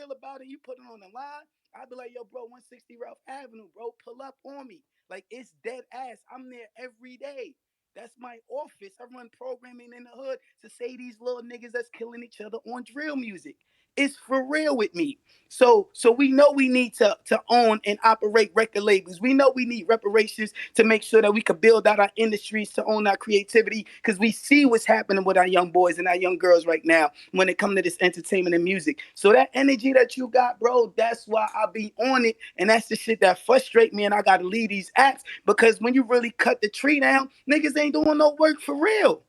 real about it, you put it on the line, I'd be like, yo, bro, 160 Ralph Avenue, bro, pull up on me. Like, it's dead ass. I'm there every day. That's my office. I run programming in the hood to say these little niggas that's killing each other on drill music. It's for real with me. So we know we need to own and operate record labels. We know we need reparations to make sure that we can build out our industries to own our creativity because we see what's happening with our young boys and our young girls right now when it comes to this entertainment and music. So that energy that you got, bro, that's why I be on it. And that's the shit that frustrate me and I gotta leave these acts because when you really cut the tree down, niggas ain't doing no work for real.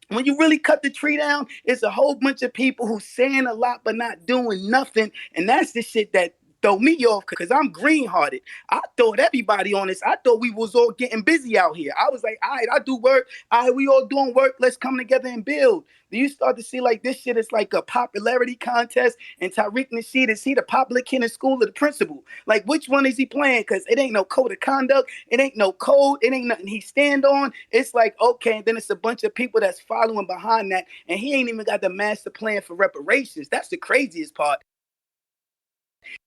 When you really cut the tree down, it's a whole bunch of people who saying a lot but not doing nothing. And that's the shit that throw me off because I'm green hearted. I thought everybody on this. I thought we was all getting busy out here. I was like, all right, I do work. All right, we all doing work. Let's come together and build. Do you start to see like this shit is like a popularity contest and Tariq Nasheed, is he the popular kid in school or the principal? Like which one is he playing? Because it ain't no code of conduct. It ain't no code. It ain't nothing he stand on. It's like, okay, and then it's a bunch of people that's following behind that. And he ain't even got the master plan for reparations. That's the craziest part.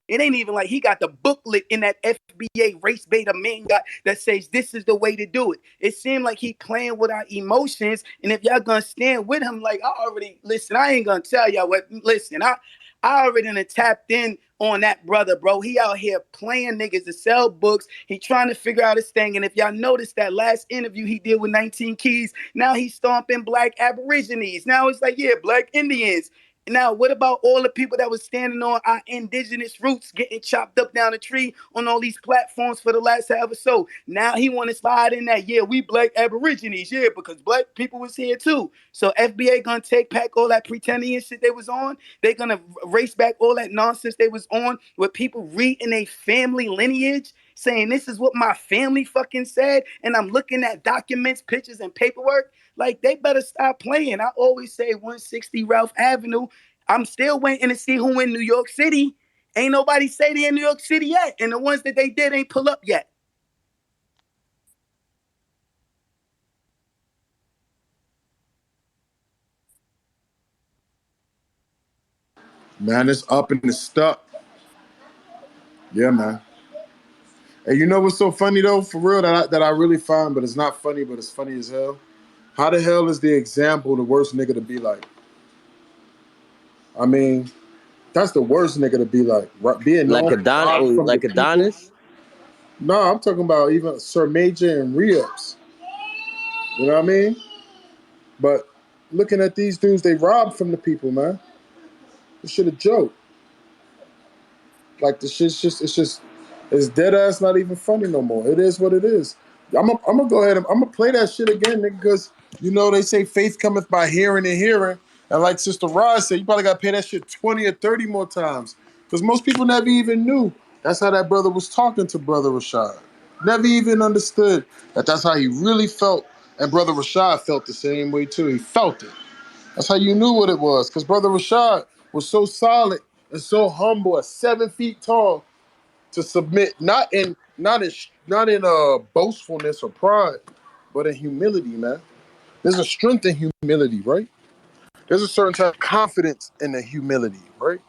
It ain't even like he got the booklet in that FBA race beta man got that says this is the way to do it. It seemed like he playing with our emotions. And if y'all gonna stand with him, like I already listen, I ain't gonna tell y'all what listen, I already done tapped in on that brother, bro. He out here playing niggas to sell books. He trying to figure out his thing. And if y'all noticed that last interview he did with 19 Keys, now he's stomping black aborigines. Now it's like, yeah, black Indians. Now, what about all the people that was standing on our indigenous roots getting chopped up down the tree on all these platforms for the last however so? Now he want to slide in that, yeah, we black aborigines, yeah, because black people was here too. So FBA gonna take back all that pretending and shit they was on. They gonna race back all that nonsense they was on with people reading a family lineage saying this is what my family fucking said, and I'm looking at documents, pictures, and paperwork. Like they better stop playing. I always say 160 Ralph Avenue. I'm still waiting to see who in New York City. Ain't nobody say they in New York City yet, and the ones that they did ain't pull up yet. Man, it's up and it's stuck. Yeah, man. And you know what's so funny though, for real, that I really find, but it's not funny, but it's funny as hell. How the hell is the example the worst nigga to be like? I mean, that's the worst nigga to be like. Being Like known for robbing from the like people. Adonis. No, I'm talking about even Sir Major and Re-Ups. You know what I mean? But looking at these dudes, they robbed from the people, man. This shit a joke. Like the shit's just, it's dead ass not even funny no more. It is what it is. I'm gonna go ahead and I'm gonna play that shit again, nigga, because you know they say faith cometh by hearing and hearing. And like Sister Roz said, you probably gotta pay that shit 20 or 30 more times. Because most people never even knew that's how that brother was talking to Brother Rashad. Never even understood that that's how he really felt. And Brother Rashad felt the same way too. He felt it. That's how you knew what it was. Because Brother Rashad was so solid and so humble, at 7 feet tall, to submit, not in boastfulness or pride, but in humility, man. There's a strength in humility, right? There's a certain type of confidence in the humility, right?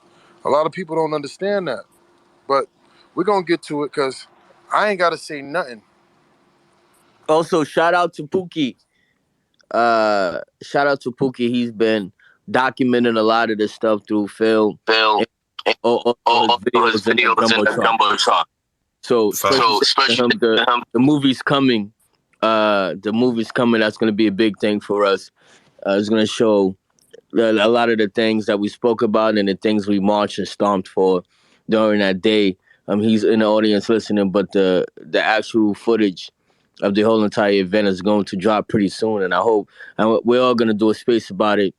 A lot of people don't understand that. But we're gonna get to it because I ain't gotta say nothing. Also, shout out to Pookie. Shout out to Pookie. He's been documenting a lot of this stuff through film Phil, and all his his videos in the videos in the jumbotron. jumbotron. So special So, thanks to especially him. to him. The movie's coming. The movie's coming. That's going to be a big thing for us. It's going to show a lot of the things that we spoke about and the things we marched and stomped for during that day. He's in the audience listening, but the actual footage of the whole entire event is going to drop pretty soon, and I hope and we're all going to do a space about it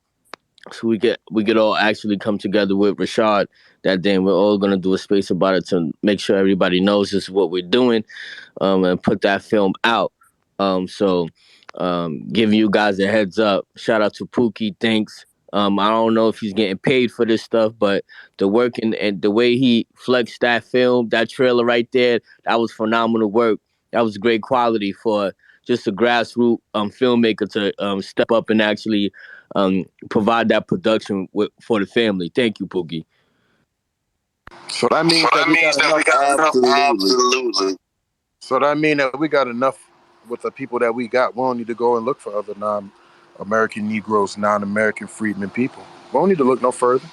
so we get all actually come together with Rashad that day. And we're all gonna do a space about it to make sure everybody knows this is what we're doing, and put that film out. Giving you guys a heads up. Shout out to Pookie. Thanks. I don't know if he's getting paid for this stuff, but the work and the way he flexed that film, that trailer right there, that was phenomenal work. That was great quality for just a grassroots filmmaker to step up and actually provide that production for the family. Thank you, Pookie. So that means that we got enough. Absolutely. So that means that we got enough with the people that we got. We don't need to go and look for other non-American Negroes, non-American freedmen people. We don't need to look no further.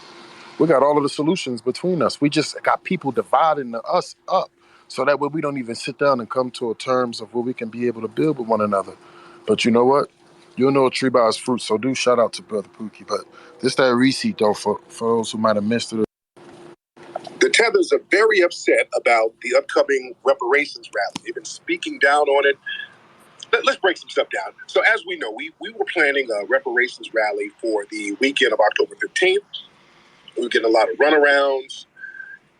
We got all of the solutions between us. We just got people dividing us up so that way we don't even sit down and come to a terms of where we can be able to build with one another. But you know what? You'll know a tree by its fruit, so do shout out to Brother Pookie. But this that receipt, though, for those who might have missed it. The Tethers are very upset about the upcoming reparations rally. They've been speaking down on it. Let's break some stuff down. So as we know, we were planning a reparations rally for the weekend of October 15th. We were getting a lot of runarounds.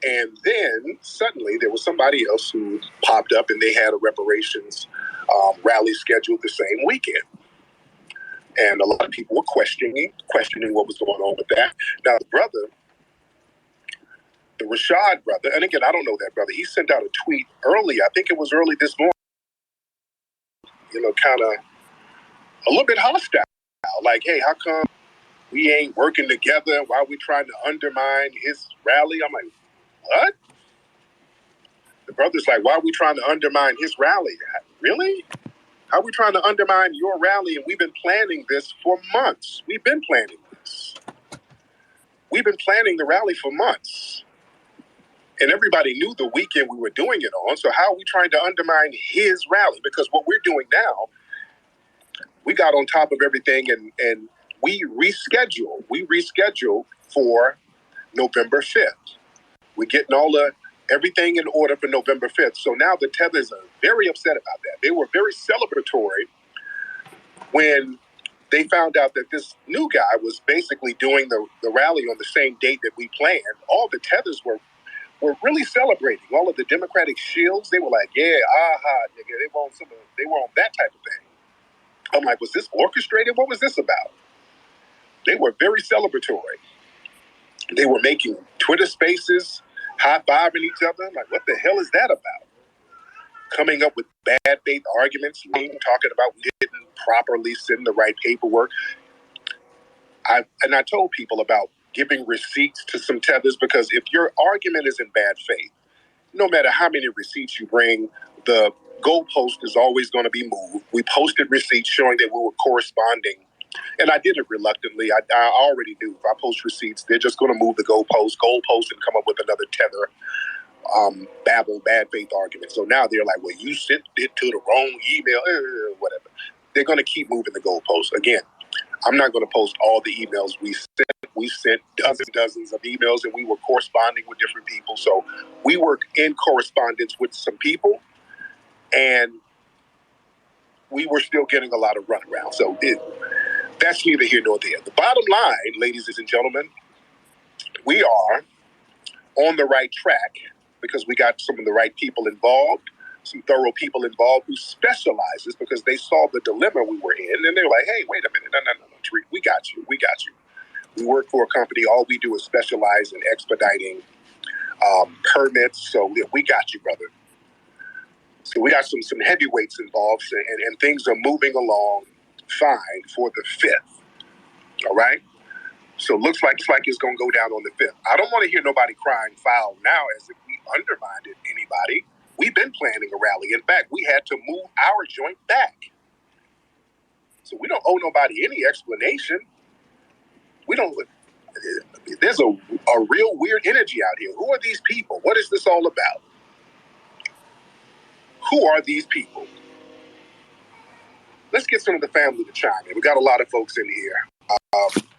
And then suddenly there was somebody else who popped up and they had a reparations rally scheduled the same weekend. And a lot of people were questioning what was going on with that. Now, the Rashad brother, and again, I don't know that brother, he sent out a tweet early, I think it was early this morning, kind of a little bit hostile. Like, hey, how come we ain't working together? Why are we trying to undermine his rally? I'm like, what? The brother's like, why are we trying to undermine his rally? Really? How are we trying to undermine your rally? And we've been planning this for months. We've been planning this. We've been planning the rally for months. And everybody knew the weekend we were doing it on. So how are we trying to undermine his rally? Because what we're doing now, we got on top of everything and we rescheduled for November 5th. We're getting everything in order for November 5th. So now the Tethers are very upset about that. They were very celebratory when they found out that this new guy was basically doing the rally on the same date that we planned. All the Tethers were really celebrating. All of the Democratic shields, they were like, yeah, nigga, they were on that type of thing. I'm like, was this orchestrated? What was this about? They were very celebratory. They were making Twitter spaces, high-fiving each other. I'm like, what the hell is that about? Coming up with bad faith arguments, talking about we didn't properly send the right paperwork. I told people about giving receipts to some Tethers because if your argument is in bad faith, no matter how many receipts you bring, the goalpost is always going to be moved. We posted receipts showing that we were corresponding, and I did it reluctantly. I already knew if I post receipts, they're just going to move the goalpost, and come up with another Tether bad faith argument. So now they're like, well, you sent it to the wrong email, whatever. They're going to keep moving the goalposts. Again, I'm not going to post all the emails we sent. We sent dozens of emails, and we were corresponding with different people. So we were in correspondence with some people, and we were still getting a lot of runaround. So that's neither here nor there. The bottom line, ladies and gentlemen, we are on the right track because we got some of the right people involved, some thorough people involved who specializes because they saw the dilemma we were in, and they're like, hey, wait a minute, no, Tariq, we got you. We work for a company. All we do is specialize in expediting permits. So we got you, brother. So we got some heavyweights involved, and things are moving along fine for the 5th. All right? So looks like it's going to go down on the 5th. I don't want to hear nobody crying foul now as if we undermined anybody. We've been planning a rally. In fact, we had to move our joint back. So we don't owe nobody any explanation. We don't. There's a real weird energy out here. Who are these people? What is this all about? Who are these people? Let's get some of the family to chime in. We got a lot of folks in here.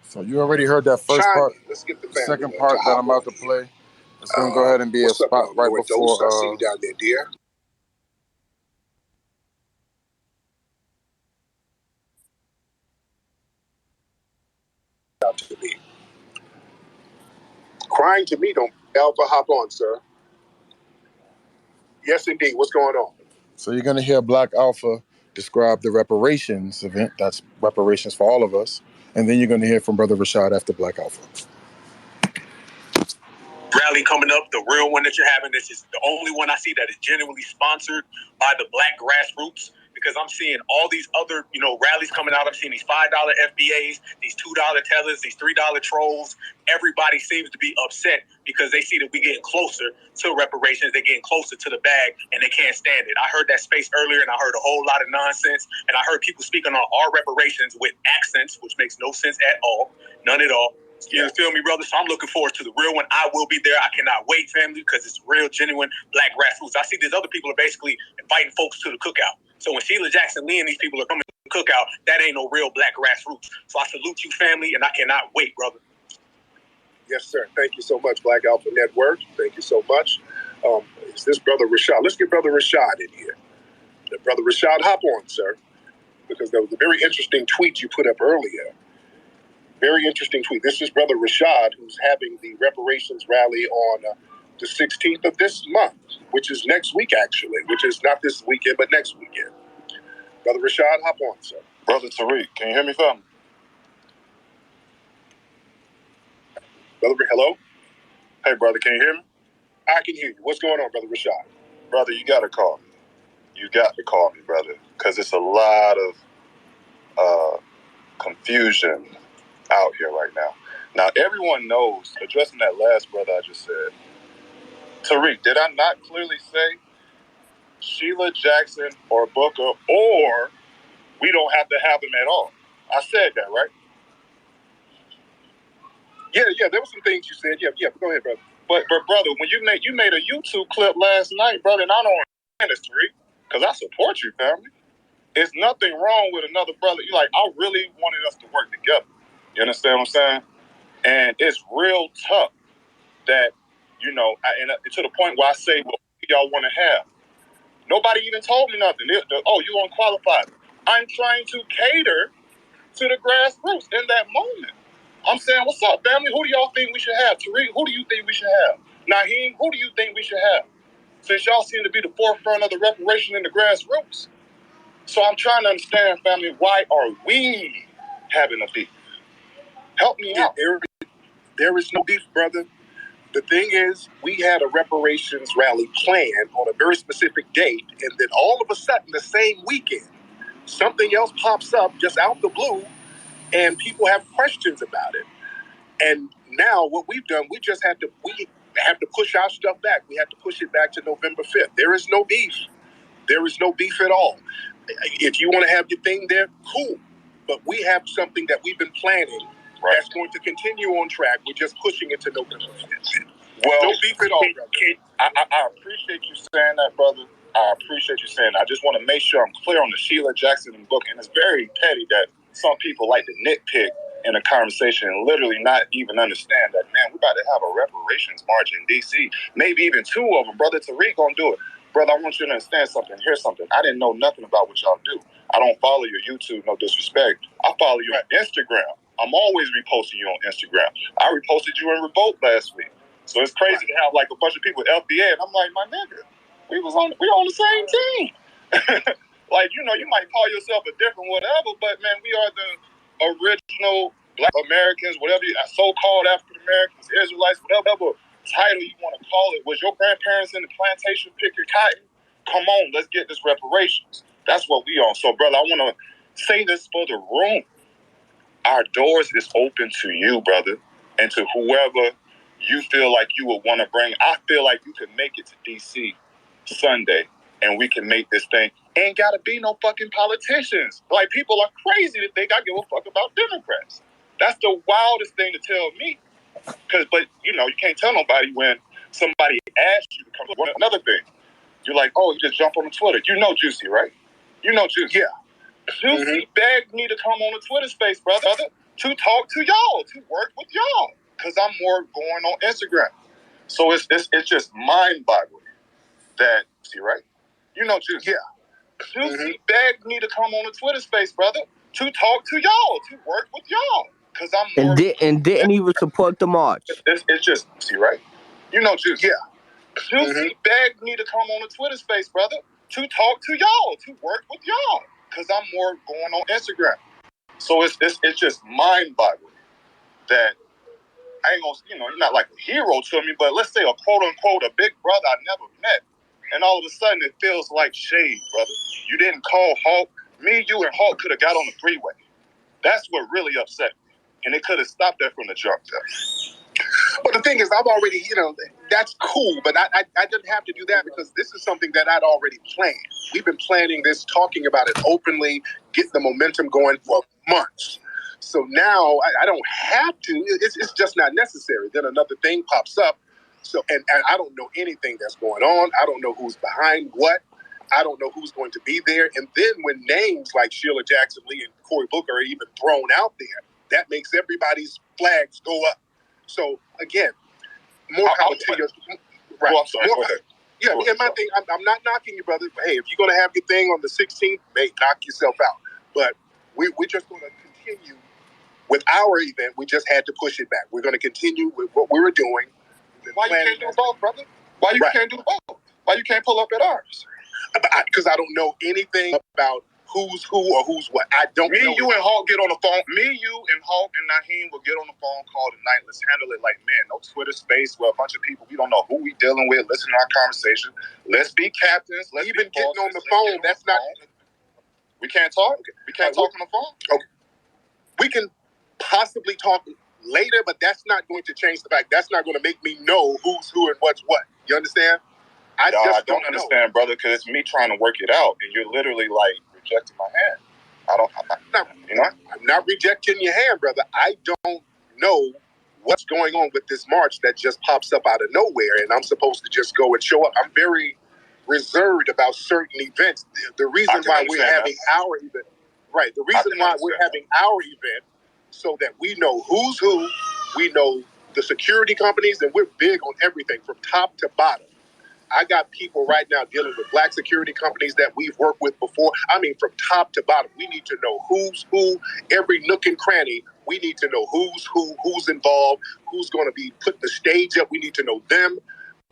So you already heard that first part. Let's get the second part that I'm about to play. It's going to go ahead and be a spot right before. I see you down there, dear. Out to me. Crying to me, don't Alpha hop on, sir. Yes, indeed. What's going on? So you're going to hear Black Alpha describe the reparations event. That's reparations for all of us. And then you're going to hear from Brother Rashad after Black Alpha. Rally coming up, the real one that you're having. This is the only one I see that is genuinely sponsored by the Black grassroots. because I'm seeing all these other, rallies coming out. I'm seeing these $5 FBAs, these $2 Tethers, these $3 trolls. Everybody seems to be upset because they see that we getting closer to reparations. They're getting closer to the bag, and they can't stand it. I heard that space earlier, and I heard a whole lot of nonsense, and I heard people speaking on our reparations with accents, which makes no sense at all. None at all. You feel me, brother? So I'm looking forward to the real one. I will be there. I cannot wait, family, because it's real, genuine black grassroots. I see these other people are basically inviting folks to the cookout. So when Sheila Jackson Lee and these people are coming to the cookout, that ain't no real black grassroots. So I salute you, family, and I cannot wait, brother. Yes, sir. Thank you so much, Black Alpha Network. Thank you so much. Is this Brother Rashad? Let's get Brother Rashad in here. Brother Rashad, hop on, sir, because there was a very interesting tweet you put up earlier. Very interesting tweet. This is Brother Rashad, who's having the reparations rally on the 16th of this month, which is next week, actually, which is not this weekend, but next weekend. Brother Rashad, hop on, sir. Brother Tariq, can you hear me, fam? Brother, hello? Hey, brother, can you hear me? I can hear you. What's going on, Brother Rashad? Brother, you got to call me. You got to call me, brother, because it's a lot of confusion out here right now. Now, everyone knows, addressing that last brother I just said, Tariq, did I not clearly say Sheila Jackson or Booker, or we don't have to have them at all? I said that, right? Yeah, there were some things you said. Yeah, go ahead, brother. But brother, when you made a YouTube clip last night, brother, and I don't understand this, Tariq, because I support you, family. There's nothing wrong with another brother. You like, I really wanted us to work together. You understand what I'm saying? And it's real tough that, to the point where I say, well, what do y'all want to have? Nobody even told me nothing. You unqualified. I'm trying to cater to the grassroots in that moment. I'm saying, what's up, family? Who do y'all think we should have? Tariq, who do you think we should have? Naheem, who do you think we should have? Since y'all seem to be the forefront of the reparation in the grassroots. So I'm trying to understand, family, why are we having a beef? Help me out. There is no beef, brother. The thing is, we had a reparations rally planned on a very specific date, and then all of a sudden, the same weekend, something else pops up just out the blue, and people have questions about it. And now what we've done, we have to push our stuff back. We have to push it back to November 5th. There is no beef. There is no beef at all. If you want to have your thing there, cool. But we have something that we've been planning that's going to continue on track. We're just pushing it to November 5th. Well, no beef at all, brother. I appreciate you saying that, brother. I appreciate you saying that. I just want to make sure I'm clear on the Sheila Jackson book. And it's very petty that some people like to nitpick in a conversation and literally not even understand that, man, we're about to have a reparations march in D.C. Maybe even two of them. Brother Tariq gonna do it. Brother, I want you to understand something. Here's something. I didn't know nothing about what y'all do. I don't follow your YouTube, no disrespect. I follow you on Instagram. I'm always reposting you on Instagram. I reposted you in Revolt last week. So it's crazy to have like a bunch of people with FBA, and I'm like, my nigga, we on the same team. Like, you might call yourself a different whatever, but man, we are the original Black Americans, whatever so-called African Americans, Israelites, whatever title you want to call it. Was your grandparents in the plantation picking cotton? Come on, let's get this reparations. That's what we on. So, brother, I want to say this for the room. Our doors is open to you, brother, and to whoever you feel like you would want to bring. I feel like you could make it to D.C. Sunday, and we can make this thing. Ain't got to be no fucking politicians. Like, people are crazy to think I give a fuck about Democrats. That's the wildest thing to tell me. But you can't tell nobody when somebody asks you to come. Another thing, you're like, oh, you just jump on the Twitter. You know Juicy, right? You know Juicy. Yeah. Juicy begged me to come on the Twitter space, brother, to talk to y'all, to work with y'all, because I'm more going on Instagram. So it's just mind-boggling that, see, right? You know Juicy. Yeah. Juicy begged me to come on the Twitter space, brother, to talk to y'all, to work with y'all, because I'm more... And didn't even support the march. It's just, see, right? You know Juicy. Yeah. Juicy begged me to come on the Twitter space, brother, to talk to y'all, to work with y'all, because I'm more going on Instagram. So it's just mind-boggling that I ain't gonna, you're not like a hero to me, but let's say a quote-unquote a big brother I never met and all of a sudden it feels like shade, brother. You didn't call Hawk. Me, you, and Hawk could have got on the freeway. That's what really upset me. And it could have stopped that from the jump. But the thing is, I've already, that's cool, but I didn't have to do that because this is something that I'd already planned. We've been planning this, talking about it openly, getting the momentum going for months. So now I don't have to. It's just not necessary. Then another thing pops up. So and I don't know anything that's going on. I don't know who's behind what. I don't know who's going to be there. And then when names like Sheila Jackson Lee and Cory Booker are even thrown out there, that makes everybody's flags go up. So again, more power to you. Right. Oh, I'm sorry. Go ahead. Yeah, and my thing, I'm not knocking you, brother. Hey, if you're going to have your thing on the 16th, mate, knock yourself out. But we're just going to continue with our event. We just had to push it back. We're going to continue with what we were doing. Why you can't do both, brother? Why you can't do both? Why you can't pull up at ours? Because I don't know anything about who's who or who's what. I don't know. You, and Hawk get on the phone. Me, you, and Hawk and Naheem will get on the phone call tonight. Let's handle it like men. No Twitter space where a bunch of people, we don't know who we dealing with. Listen to our conversation. Let's be captains. Let's even getting on the phone. That's not... We can't talk? Okay. We can't talk on the phone? Okay. We can possibly talk later, but that's not going to change the fact. That's not going to make me know who's who and what's what. You understand? I don't understand, brother, because it's me trying to work it out, and you're literally like rejecting my hand. I'm not rejecting your hand, brother. I don't know what's going on with this march that just pops up out of nowhere, and I'm supposed to just go and show up. I'm very reserved about certain events. The reason why we're having our event, right? The reason why we're having our event, so that we know who's who, we know the security companies, and we're big on everything from top to bottom. I got people right now dealing with black security companies that we've worked with before. I mean, from top to bottom, we need to know who's who, every nook and cranny. We need to know who's who, who's involved, who's going to be putting the stage up. We need to know them.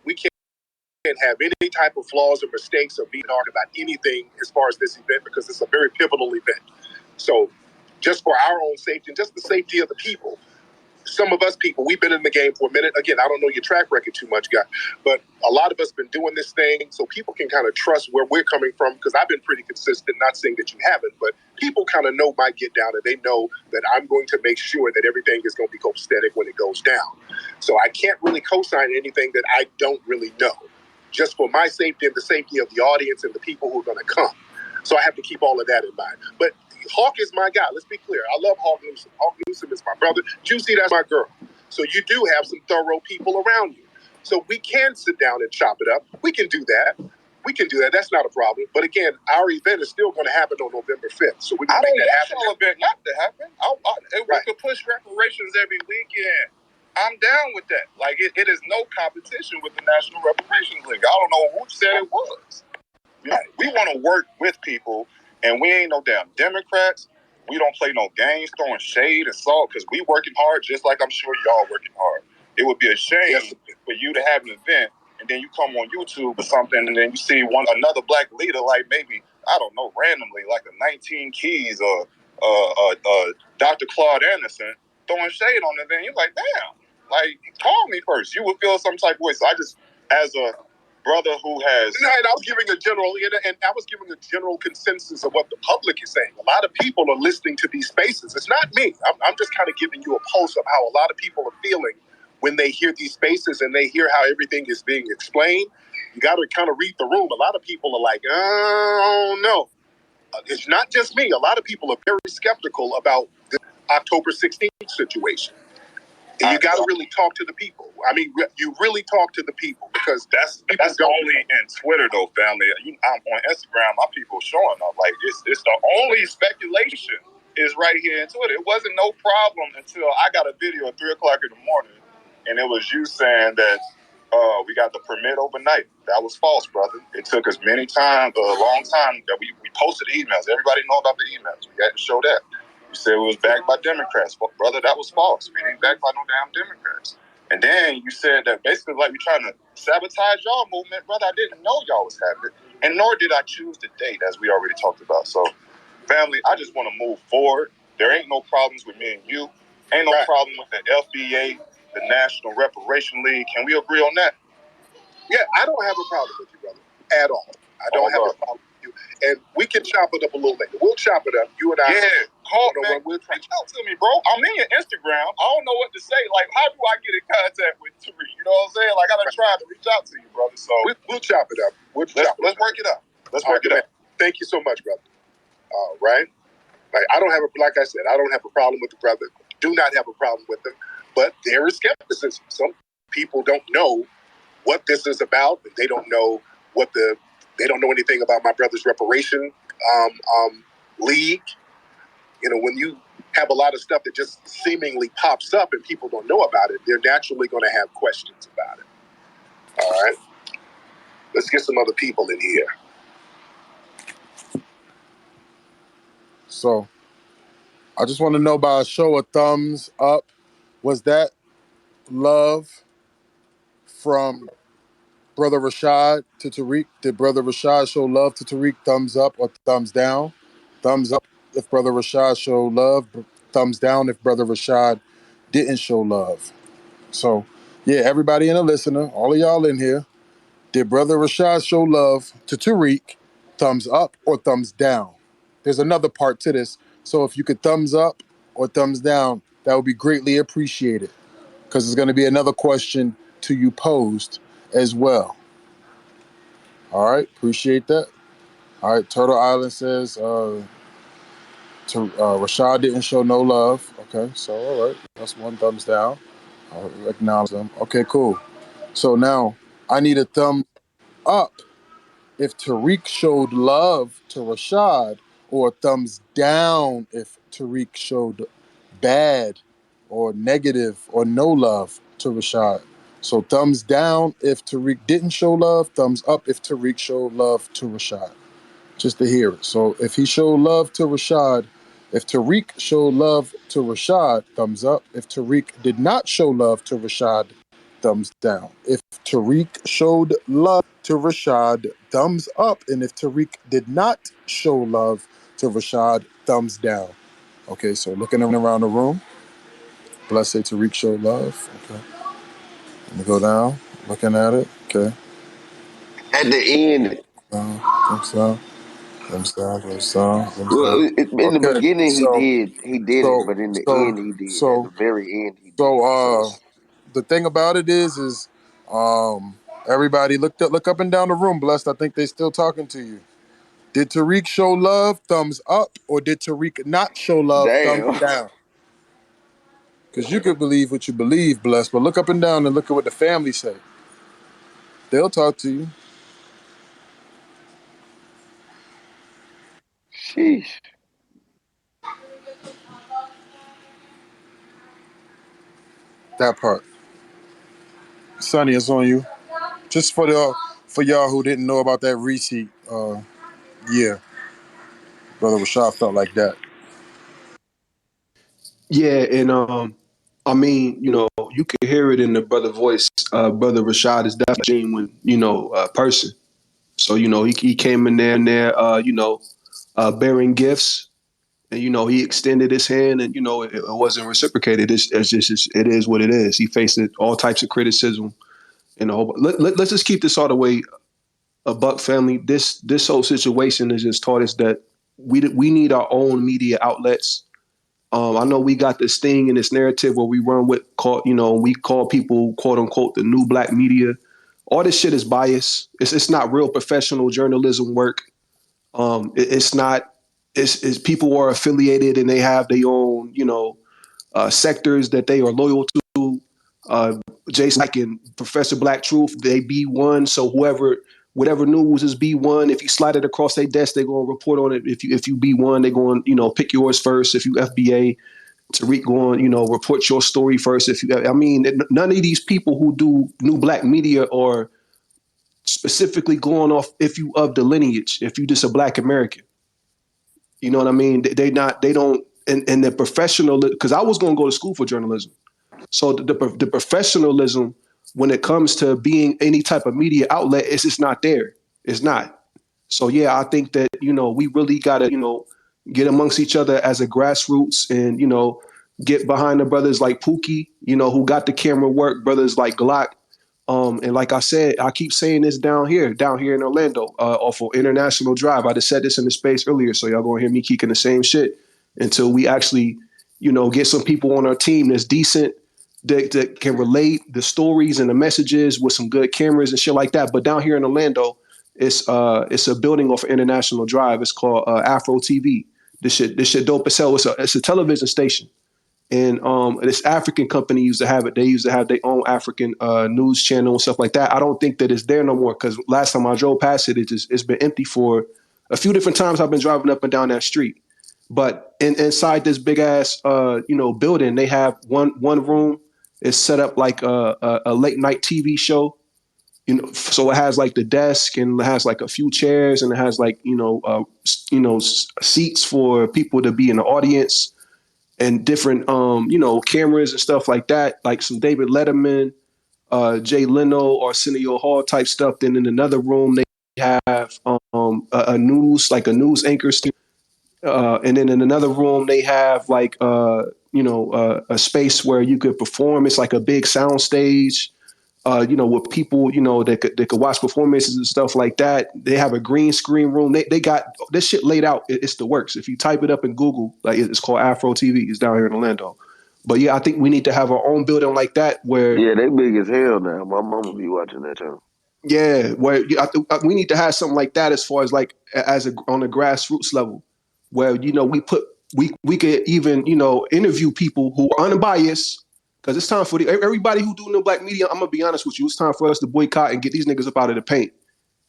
We can't have any type of flaws or mistakes or be dark about anything as far as this event because it's a very pivotal event. So just for our own safety and just the safety of the people, some of us people, we've been in the game for a minute. Again, I don't know your track record too much, guy, but a lot of us been doing this thing so people can kind of trust where we're coming from because I've been pretty consistent, not saying that you haven't, but people kind of know my get down and they know that I'm going to make sure that everything is going to be copacetic when it goes down. So I can't really co-sign anything that I don't really know, just for my safety and the safety of the audience and the people who are going to come. So I have to keep all of that in mind. But Hawk is my guy. Let's be clear. I love Hawk Newsom. Hawk Newsom is my brother. Juicy, that's my girl. So you do have some thorough people around you. So we can sit down and chop it up. We can do that. That's not a problem. But again, our event is still going to happen on November 5th. So we can make that happen. I don't want our event not to happen. We could push reparations every weekend. I'm down with that. Like, it is no competition with the National Reparations League. I don't know who said it was. We want to work with people, and we ain't no damn Democrats. We don't play no games throwing shade and salt because we working hard just like I'm sure y'all working hard. It would be a shame for you to have an event and then you come on YouTube or something and then you see another black leader like maybe, I don't know, randomly like a 19 Keys or Dr. Claude Anderson throwing shade on it. Then you're like, damn, like call me first. You would feel some type of way. So I just, as a brother who has... No, and I was giving a general consensus of what the public is saying. A lot of people are listening to these spaces. It's not me. I'm just kind of giving you a pulse of how a lot of people are feeling when they hear these spaces and they hear how everything is being explained. You got to kind of read the room. A lot of people are like, oh, no. It's not just me. A lot of people are very skeptical about the October 16th situation. And you got to really talk to the people. I mean, you really talk to the people because that's only in Twitter, though, family. I'm on Instagram. My people showing up. Like, it's the only speculation is right here in Twitter. It wasn't no problem until I got a video at 3 o'clock in the morning, and it was you saying that we got the permit overnight. That was false, brother. It took us a long time that we posted emails. Everybody know about the emails. We had to show that. You said it was backed by Democrats. Well, brother, that was false. We ain't backed by no damn Democrats. And then you said that basically like we trying to sabotage y'all movement. Brother, I didn't know y'all was having it. And nor did I choose the date, as we already talked about. So, family, I just want to move forward. There ain't no problems with me and you. Ain't no problem with the FBA, the National Reparation League. Can we agree on that? Yeah, I don't have a problem with you, brother. at all. I don't have a problem with you. And we can chop it up a little later. We'll chop it up. You and I. Yeah, call man. Reach out to me, bro. I'm in your Instagram. I don't know what to say. Like, how do I get in contact with Tariq? You know what I'm saying? Like, I done tried to reach out to you, brother. So we'll chop it up. Let's work it out. Let's work it out. Thank you so much, brother. All right. Like I don't have a problem with the brother. Do not have a problem with him. But there is skepticism. Some people don't know what this is about. They don't know they don't know anything about my brother's reparation league. You know, when you have a lot of stuff that just seemingly pops up and people don't know about it, they're naturally going to have questions about it. All right. Let's get some other people in here. So, I just want to know by a show of thumbs up, was that love from Brother Rashad to Tariq? Did Brother Rashad show love to Tariq? Thumbs up or thumbs down? Thumbs up if Brother Rashad showed love. Thumbs down if Brother Rashad didn't show love. So, yeah, everybody in the listener, all of y'all in here, did Brother Rashad show love to Tariq? Thumbs up or thumbs down? There's another part to this. So if you could thumbs up or thumbs down, that would be greatly appreciated, because there's going to be another question to you posed as well. All right, appreciate that. All right, Turtle Island says Rashad didn't show no love. Okay, so all right, that's one thumbs down. I'll acknowledge them. Okay, cool. So now I need a thumb up if Tariq showed love to Rashad, or a thumbs down if Tariq showed bad or negative or no love to Rashad. So thumbs down if Tariq didn't show love, thumbs up if Tariq showed love to Rashad. Just to hear it. So if he showed love to Rashad, if Tariq showed love to Rashad, thumbs up. If Tariq did not show love to Rashad, thumbs down. If Tariq showed love to Rashad, thumbs up. And if Tariq did not show love to Rashad, thumbs down. Okay, so looking around the room, let's say Tariq showed love. Okay. Let me go down, looking at it. Okay. At the end. Thumbs down. Thumbs down, thumbs down, thumbs Well, down. in the Okay, beginning so he did it, but in the end he did. At so the very end he did. so the thing about it is everybody look up and down the room, blessed. I think they still talking to you. Did Tariq show love? Thumbs up, or did Tariq not show love? Damn. Thumbs down. Because you could believe what you believe, blessed, but look up and down and look at what the family say. They'll talk to you. Sheesh. That part. Sonny, it's on you. Just for y'all who didn't know about that receipt, yeah, Brother Rashad felt like that. Yeah, and I mean, you know, you can hear it in the brother voice. Brother Rashad is definitely a genuine, person. So, he came in there, bearing gifts, and he extended his hand, and it wasn't reciprocated. It is what it is. He faced all types of criticism, and let's just keep this all the way a buck, family. This whole situation has just taught us that we need our own media outlets. I know we got this thing in this narrative where we run with we call people quote unquote the new black media. All this shit is bias. It's not real professional journalism work. It's not. It's people are affiliated and they have their own sectors that they are loyal to. Jason Black and Professor Black Truth, they B1. So whatever news is B1, if you slide it across their desk, they're gonna report on it. If you B1, they're going pick yours first. If you FBA, Tariq going report your story first. None of these people who do new black media are specifically going off if you of the lineage. If you just a black American, you know what I mean. They not. They don't. And the professional, because I was going to go to school for journalism. So the professionalism when it comes to being any type of media outlet, it's just not there. It's not. So yeah, I think that we really gotta get amongst each other as a grassroots, and get behind the brothers like Pookie, who got the camera work, brothers like Glock, And like I said, I keep saying this down here in Orlando, off of International Drive. I just said this in the space earlier, so y'all gonna hear me kicking the same shit until we actually, get some people on our team that's decent, that can relate the stories and the messages with some good cameras and shit like that. But down here in Orlando, it's a building off of International Drive. It's called Afro TV. This shit dope as hell. It's a television station. And this African company used to have it. They used to have their own African news channel and stuff like that. I don't think that it's there no more because last time I drove past it, it's been empty for a few different times. I've been driving up and down that street. But inside this big ass building, they have one room is set up like a late night TV show. So it has like the desk and it has like a few chairs and it has like seats for people to be in the audience and different cameras and stuff like that, like some David Letterman, Jay Leno, Arsenio Hall type stuff. Then in another room they have a news anchor, and then in another room they have like a space where you could perform. It's like a big sound stage. With people, that could watch performances and stuff like that. They have a green screen room. They got this shit laid out. It's the works. If you type it up in Google, like it's called Afro TV. It's down here in Orlando. But yeah, I think we need to have our own building like that where Yeah, they big as hell now. My mama be watching that channel. yeah, where we need to have something like that as far as like on a grassroots level, where we could even interview people who are unbiased because it's time for everybody who do no black media. I'm gonna be honest with you, it's time for us to boycott and get these niggas up out of the paint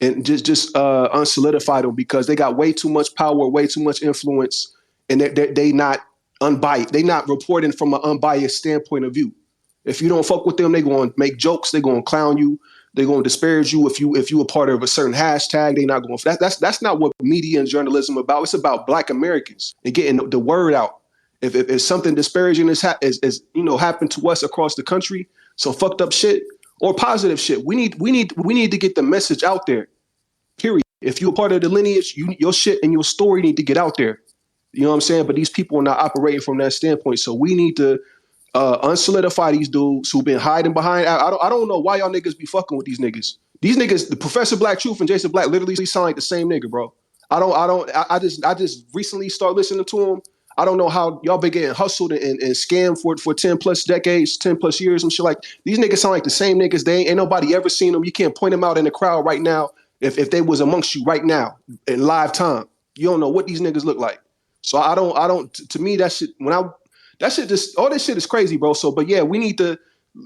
and just unsolidify them because they got way too much power, way too much influence, and they not unbiased. They not reporting from an unbiased standpoint of view. If you don't fuck with them, they going to make jokes. They going to clown you. They're going to disparage you if you a part of a certain hashtag. They not going. That's not what media and journalism about. It's about Black Americans and getting the word out. If something disparaging is happened to us across the country, some fucked up shit or positive shit, we need to get the message out there. Period. If you're a part of the lineage, your shit and your story need to get out there. You know what I'm saying? But these people are not operating from that standpoint. So we need to unsolidify these dudes who've been hiding behind. I don't know why y'all niggas be fucking with these niggas. These niggas, the Professor Black Truth and Jason Black literally sound like the same nigga, bro. I just recently started listening to him. I don't know how y'all been getting hustled and scammed for 10 plus decades, 10 plus years and shit. Like these niggas sound like the same niggas. They ain't nobody ever seen them. You can't point them out in the crowd right now if they was amongst you right now in live time. You don't know what these niggas look like. So I don't to me that shit that shit just all this shit is crazy, bro. So but yeah, we need to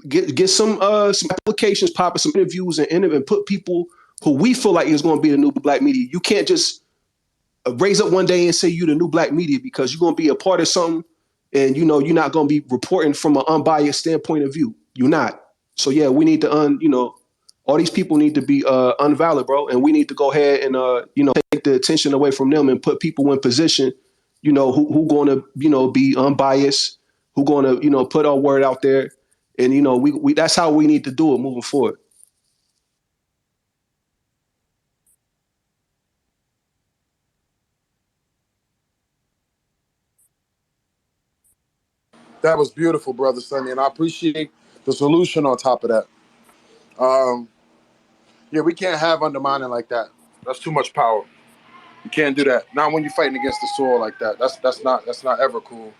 get some applications popping, some interviews and put people who we feel like is going to be the new black media. You can't just raise up one day and say you the new black media because you're going to be a part of something and you're not going to be reporting from an unbiased standpoint of view. You're not. So yeah, we need to all these people need to be unvalid, bro, and we need to go ahead and take the attention away from them and put people in position, who going to be unbiased, who going to put our word out there, and we that's how we need to do it moving forward. That was beautiful, Brother Sonny, and I appreciate the solution on top of that. Yeah, we can't have undermining like that. That's too much power. You can't do that. Not when you're fighting against the soil like that. That's not ever cool.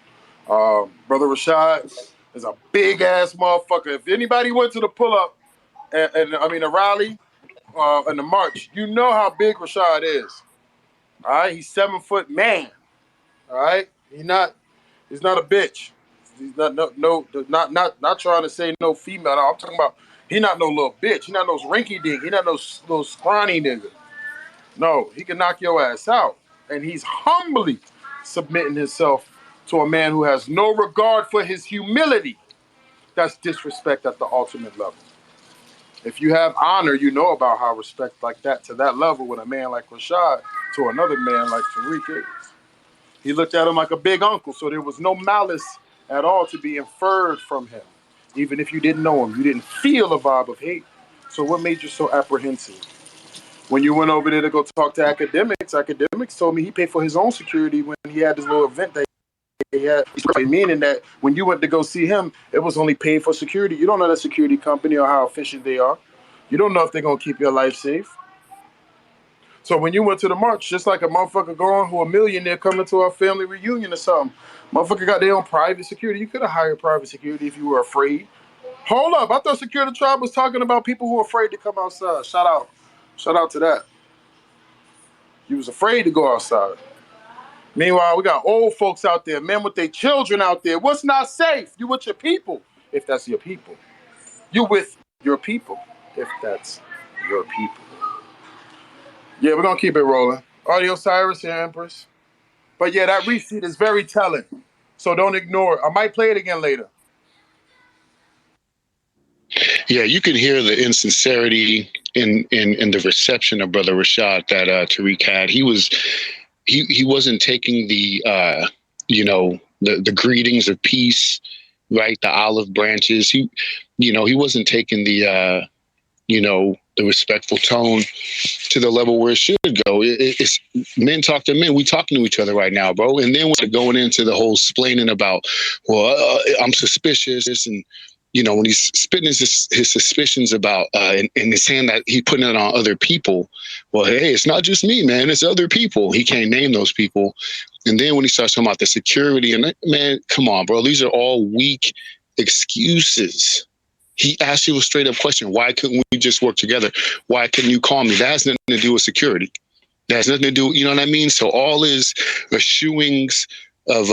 Brother Rashad is a big ass motherfucker. If anybody went to the pull up and I mean the rally and the march, you know how big Rashad is. All right, he's 7 foot man. All right, he's not a bitch. He's not trying to say no female. No, I'm talking about he not no little bitch. He not no rinky dink. He not no little scrawny nigga. No, he can knock your ass out. And he's humbly submitting himself to a man who has no regard for his humility. That's disrespect at the ultimate level. If you have honor, you know about how respect like that to that level with a man like Rashad to another man like Tariq is. He looked at him like a big uncle, so there was no malice at all to be inferred from him. Even if you didn't know him, you didn't feel a vibe of hate. So what made you so apprehensive? When you went over there to go talk to academics told me he paid for his own security when he had this little event that Yeah, meaning that when you went to go see him, it was only paid for security. You don't know that security company or how efficient they are. You don't know if they're gonna keep your life safe. So when you went to the march, just like a motherfucker going who a millionaire coming to our family reunion or something, motherfucker got their own private security. You could have hired private security if you were afraid. Hold up, I thought Security Tribe was talking about people who are afraid to come outside. Shout out to that. You was afraid to go outside. Meanwhile, we got old folks out there, men with their children out there. What's not safe? You with your people, if that's your people. You with your people, if that's your people. Yeah, we're gonna keep it rolling. Audio Cyrus and Empress. But yeah, that receipt is very telling. So don't ignore it. I might play it again later. Yeah, you could hear the insincerity in the reception of Brother Rashad that Tariq had. He wasn't taking the the greetings of peace, right? The olive branches. He wasn't taking the respectful tone to the level where it should go. It's men talk to men. We talking to each other right now, bro. And then we're going into the whole splaining about, well, I'm suspicious, and when he's spitting his suspicions about, and he's saying that he putting it on other people. Well, hey, it's not just me, man. It's other people. He can't name those people. And then when he starts talking about the security, and man, come on, bro. These are all weak excuses. He asked you a straight up question. Why couldn't we just work together? Why couldn't you call me? That has nothing to do with security. That has nothing to do, you know what I mean? So all is eschewings of,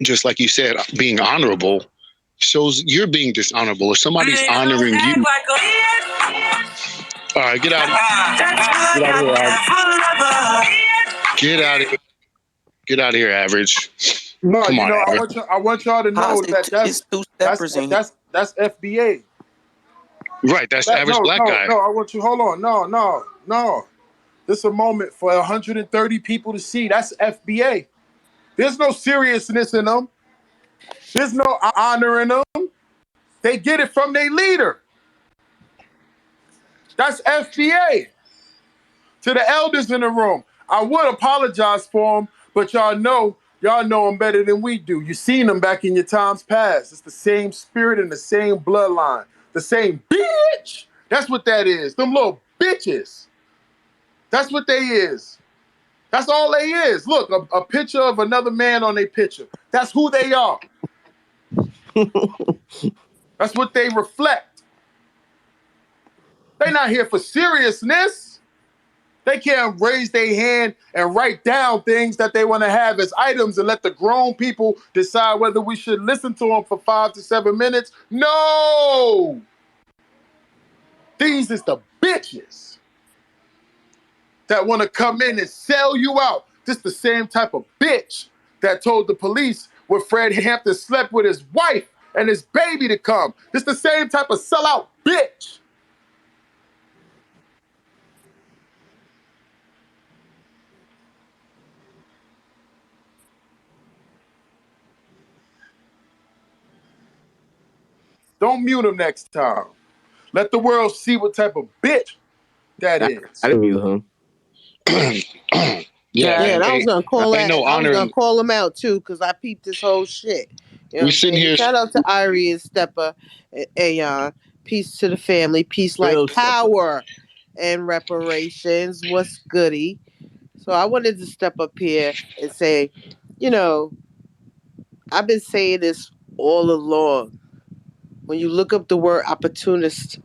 just like you said, being honorable shows you're being dishonorable. If somebody's honoring you. All right, get out of here. Get out of here, average. No, Come on, average. I want y'all to know that It's two steppers in here. that's FBA. Right, that's the average black guy. No, I want you. Hold on. No. This is a moment for 130 people to see. That's FBA. There's no seriousness in them. There's no honor in them. They get it from their leader. That's FBA. To the elders in the room, I would apologize for them, but y'all know them better than we do. You seen them back in your times past. It's the same spirit and the same bloodline. The same bitch. That's what that is. Them little bitches. That's what they is. That's all they is. Look, a picture of another man on their picture. That's who they are. That's what they reflect. They not here for seriousness. They can't raise their hand and write down things that they want to have as items and let the grown people decide whether we should listen to them for 5 to 7 minutes. No! These is the bitches that want to come in and sell you out. This the same type of bitch that told the police where Fred Hampton slept with his wife and his baby to come. This the same type of sellout bitch. Don't mute him next time. Let the world see what type of bitch that is. I didn't mute him. Yeah, and I was gonna call ain't no I was honor. gonna call him out too because I peeped this whole shit. You know We sitting here. Shout out to Irie and Stepper, Ayon. Peace to the family. Peace like Real power and reparations. What's goody? So I wanted to step up here and say, I've been saying this all along. When you look up the word opportunist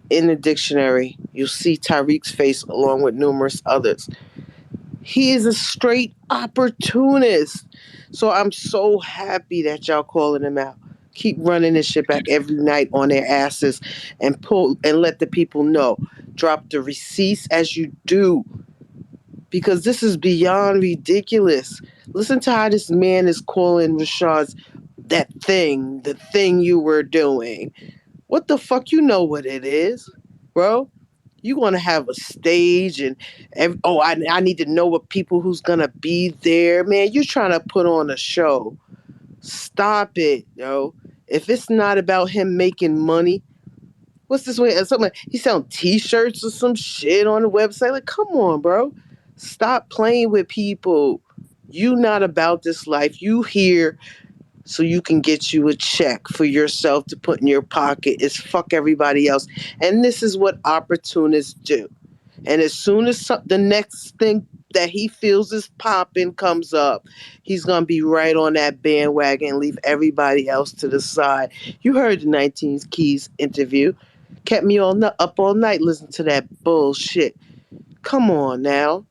in the dictionary, you'll see Tariq's face along with numerous others. He is a straight opportunist. So I'm so happy that y'all calling him out. Keep running this shit back every night on their asses and pull and let the people know. Drop the receipts as you do. Because this is beyond ridiculous. Listen to how this man is calling Rashad's the thing you were doing. What the fuck? You know what it is, bro. You want to have a stage and I need to know what people who's gonna be there, man. You're trying to put on a show. Stop it, yo. If it's not about him making money, what's this way? Something like he's selling T-shirts or some shit on the website. Like, come on, bro. Stop playing with people. You not about this life. You here so you can get you a check for yourself to put in your pocket. It's fuck everybody else. And this is what opportunists do. And as soon as the next thing that he feels is popping comes up, he's going to be right on that bandwagon and leave everybody else to the side. You heard the 19 Keys interview. Kept me up all night listening to that bullshit. Come on now.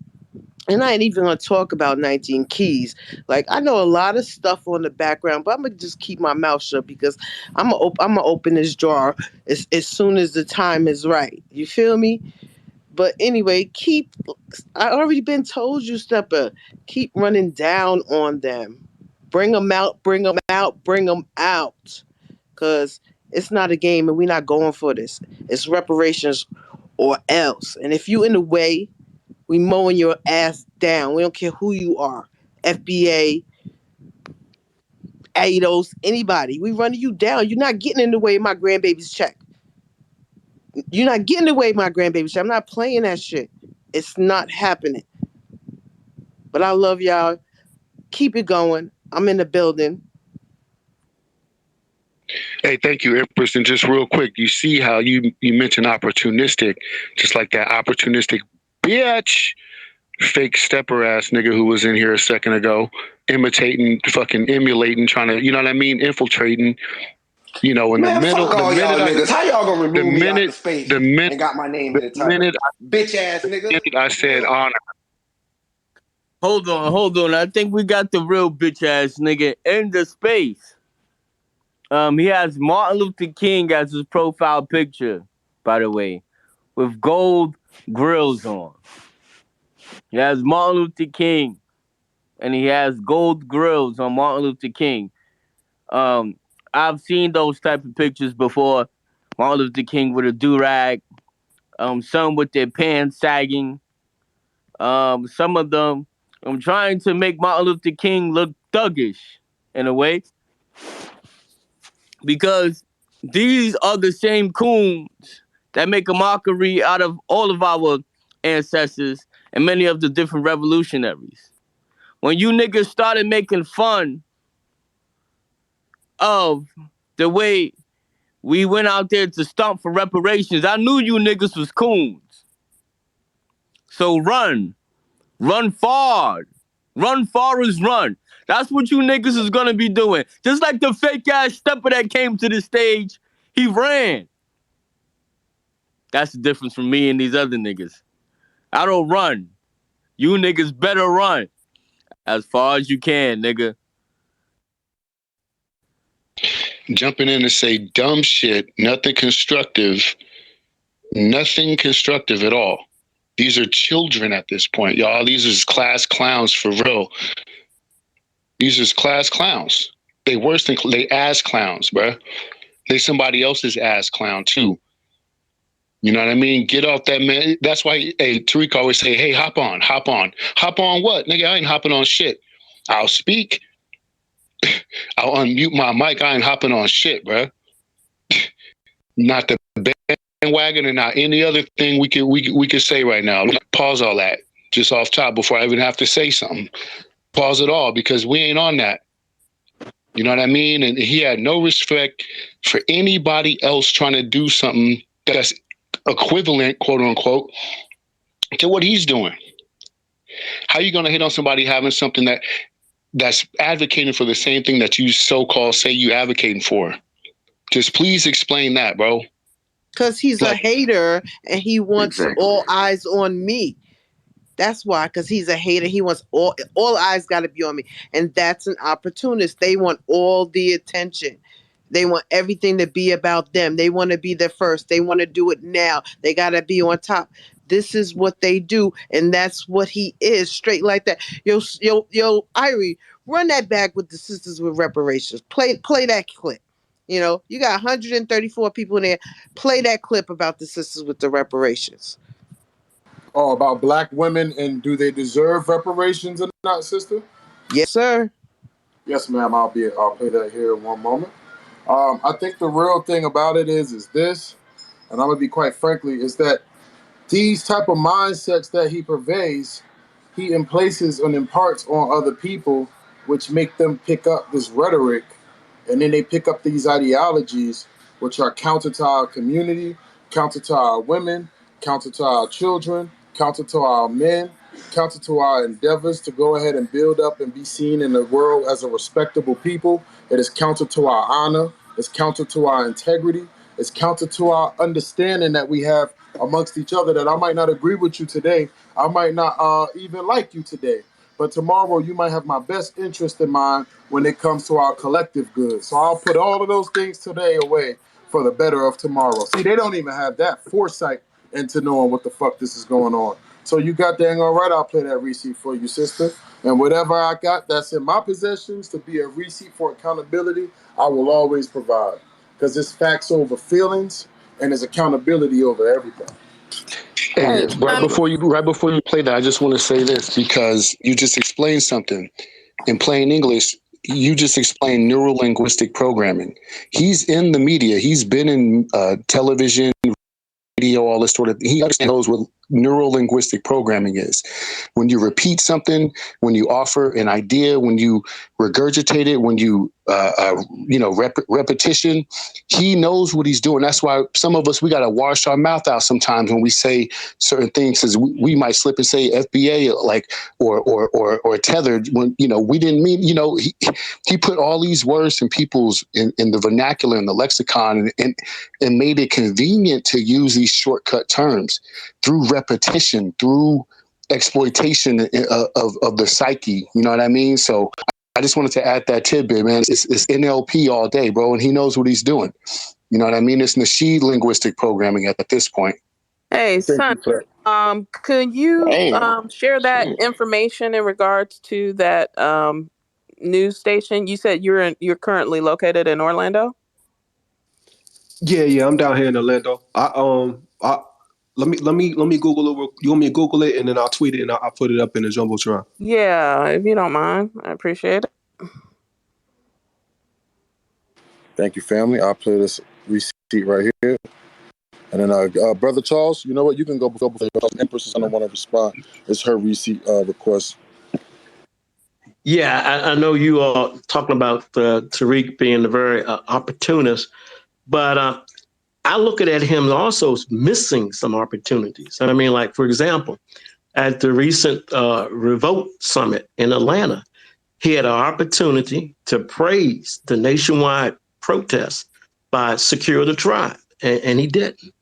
And I ain't even gonna talk about 19 Keys. Like, I know a lot of stuff on the background, but I'm gonna just keep my mouth shut because I'm gonna open this jar as soon as the time is right. You feel me? But anyway, I already been told you, Stepper. Keep running down on them. Bring them out. Bring them out. Bring them out. Cause it's not a game, and we're not going for this. It's reparations or else. And if you in the way, we mowing your ass down. We don't care who you are. FBA, ADOS, anybody. We running you down. You're not getting in the way of my grandbaby's check. You're not getting in the way of my grandbaby's check. I'm not playing that shit. It's not happening. But I love y'all. Keep it going. I'm in the building. Hey, thank you, Empress. And just real quick, you see how you mentioned opportunistic, just like that opportunistic bitch, fake stepper ass nigga who was in here a second ago, imitating, fucking emulating, trying to, you know what I mean, infiltrating. You know, in Man, the middle, fuck all y'all niggas. How y'all gonna remove me out the space the minute, and got my name the in the title? minute, Bitch ass nigga. I said honor. Hold on. I think we got the real bitch ass nigga in the space. He has Martin Luther King as his profile picture, by the way, with gold grills on. He has Martin Luther King, and he has gold grills on Martin Luther King. Um, I've seen those type of pictures before. Martin Luther King with a do rag. Some with their pants sagging. Some of them. I'm trying to make Martin Luther King look thuggish in a way because these are the same coons that make a mockery out of all of our ancestors and many of the different revolutionaries. When you niggas started making fun of the way we went out there to stomp for reparations, I knew you niggas was coons. So run. Run far. Run far as run. That's what you niggas is gonna be doing. Just like the fake ass stepper that came to the stage, he ran. That's the difference from me and these other niggas. I don't run. You niggas better run. As far as you can, nigga. Jumping in to say dumb shit, nothing constructive at all. These are children at this point, y'all. These are class clowns for real. These are class clowns. They worse than they ass clowns, bruh. They somebody else's ass clown too. You know what I mean? Get off that, man. That's why, hey, Tariq always say, hey, hop on. Hop on what? Nigga, I ain't hopping on shit. I'll speak. I'll unmute my mic. I ain't hopping on shit, bruh. Not the bandwagon and not any other thing we could say right now. Pause all that just off top before I even have to say something. Pause it all because we ain't on that. You know what I mean? And he had no respect for anybody else trying to do something that's equivalent, quote unquote, to what he's doing. How are you going to hit on somebody having something that's advocating for the same thing that you so-called say you advocating for? Just please explain that, bro. Because he's a hater and he wants all eyes on me. That's why, because he's a hater. He wants all eyes got to be on me. And that's an opportunist. They want all the attention. They want everything to be about them. They want to be the first. They want to do it now. They got to be on top. This is what they do. And that's what he is, straight like that. Yo, Irie, run that back with the Sisters with Reparations. Play that clip. You know, you got 134 people in there. Play that clip about the Sisters with the Reparations. Oh, about black women and do they deserve reparations or not, sister? Yes, sir. Yes, ma'am. I'll play that here in one moment. I think the real thing about it is this, and I'm gonna be quite frankly, is that these type of mindsets that he purveys he emplaces and imparts on other people, which make them pick up this rhetoric, and then they pick up these ideologies, which are counter to our community, counter to our women, counter to our children, counter to our men, counter to our endeavors to go ahead and build up and be seen in the world as a respectable people. It is counter to our honor. It's counter to our integrity. It's counter to our understanding that we have amongst each other, that I might not agree with you today. I might not even like you today. But tomorrow you might have my best interest in mind when it comes to our collective good. So I'll put all of those things today away for the better of tomorrow. See, they don't even have that foresight into knowing what the fuck this is going on. So you got dang all right, I'll play that receipt for you, sister. And whatever I got that's in my possessions to be a receipt for accountability, I will always provide. Because it's facts over feelings and it's accountability over everything. Hey, right before you play that, I just want to say this because you just explained something in plain English. You just explained neuro-linguistic programming. He's in the media. He's been in television, radio, all this sort of thing. He understands what neuro-linguistic programming is. When you repeat something, when you offer an idea, when you regurgitate it, when you repetition, he knows what he's doing. That's why some of us, we got to wash our mouth out sometimes when we say certain things, because we might slip and say FBA or tethered when we didn't mean. He put all these words in people's in the vernacular and the lexicon and made it convenient to use these shortcut terms through repetition, through exploitation of the psyche. You know what I mean? So I just wanted to add that tidbit, man. It's NLP all day, bro, and he knows what he's doing. You know what I mean? It's Nasheed linguistic programming at this point. Hey, son, could you share that information in regards to that news station? You said you're currently located in Orlando? Yeah, I'm down here in Orlando. Let me Google it. You want me to Google it and then I'll tweet it and I'll put it up in the Jumbotron. Yeah, if you don't mind, I appreciate it. Thank you, family. I'll play this receipt right here. And then, Brother Charles, you know what? You can go before Empress is going to want to respond. It's her receipt request. Yeah, I know you are talking about Tariq being a very opportunist, but I look at him also as missing some opportunities. I mean, like, for example, at the recent Revolt Summit in Atlanta, he had an opportunity to praise the nationwide protest by Secure the Tribe, and he didn't.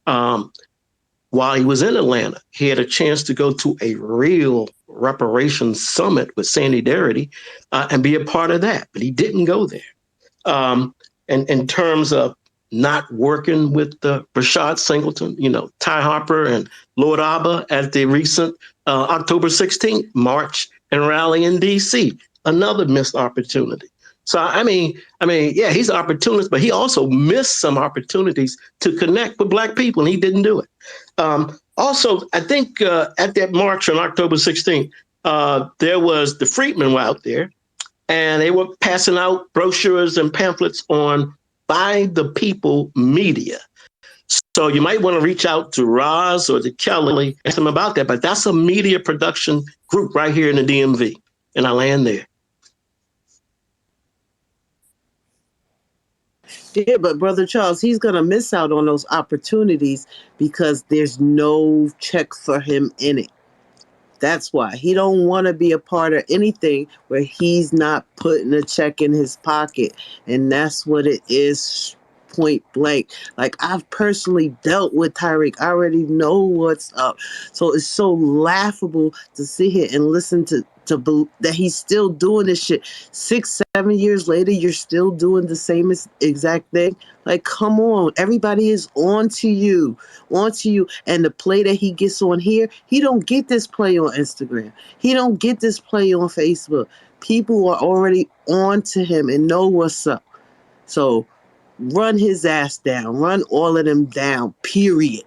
While he was in Atlanta, he had a chance to go to a real reparations summit with Sandy Darity and be a part of that, but he didn't go there. And in terms of not working with Rashad Singleton, Ty Harper and Lord Abba at the recent October 16th march and rally in D.C., another missed opportunity. So, I mean, yeah, he's an opportunist, but he also missed some opportunities to connect with Black people, and he didn't do it. Also, I think at that march on October 16th, there was the Freedmen were out there, and they were passing out brochures and pamphlets on By the People Media. So you might want to reach out to Roz or to Kelly, ask them about that. But that's a media production group right here in the DMV, and I land there. Yeah, but Brother Charles, he's going to miss out on those opportunities because there's no check for him in it. That's why he don't want to be a part of anything where he's not putting a check in his pocket. And that's what it is, point blank. Like, I've personally dealt with Tariq. I already know what's up. So it's so laughable to sit here and listen to that he's still doing this shit. 6-7 years later, you're still doing the same exact thing. Like, come on, everybody is onto you. And the play that he gets on here, he don't get this play on Instagram. He don't get this play on Facebook. People are already on to him and know what's up. So run his ass down. Run all of them down, period.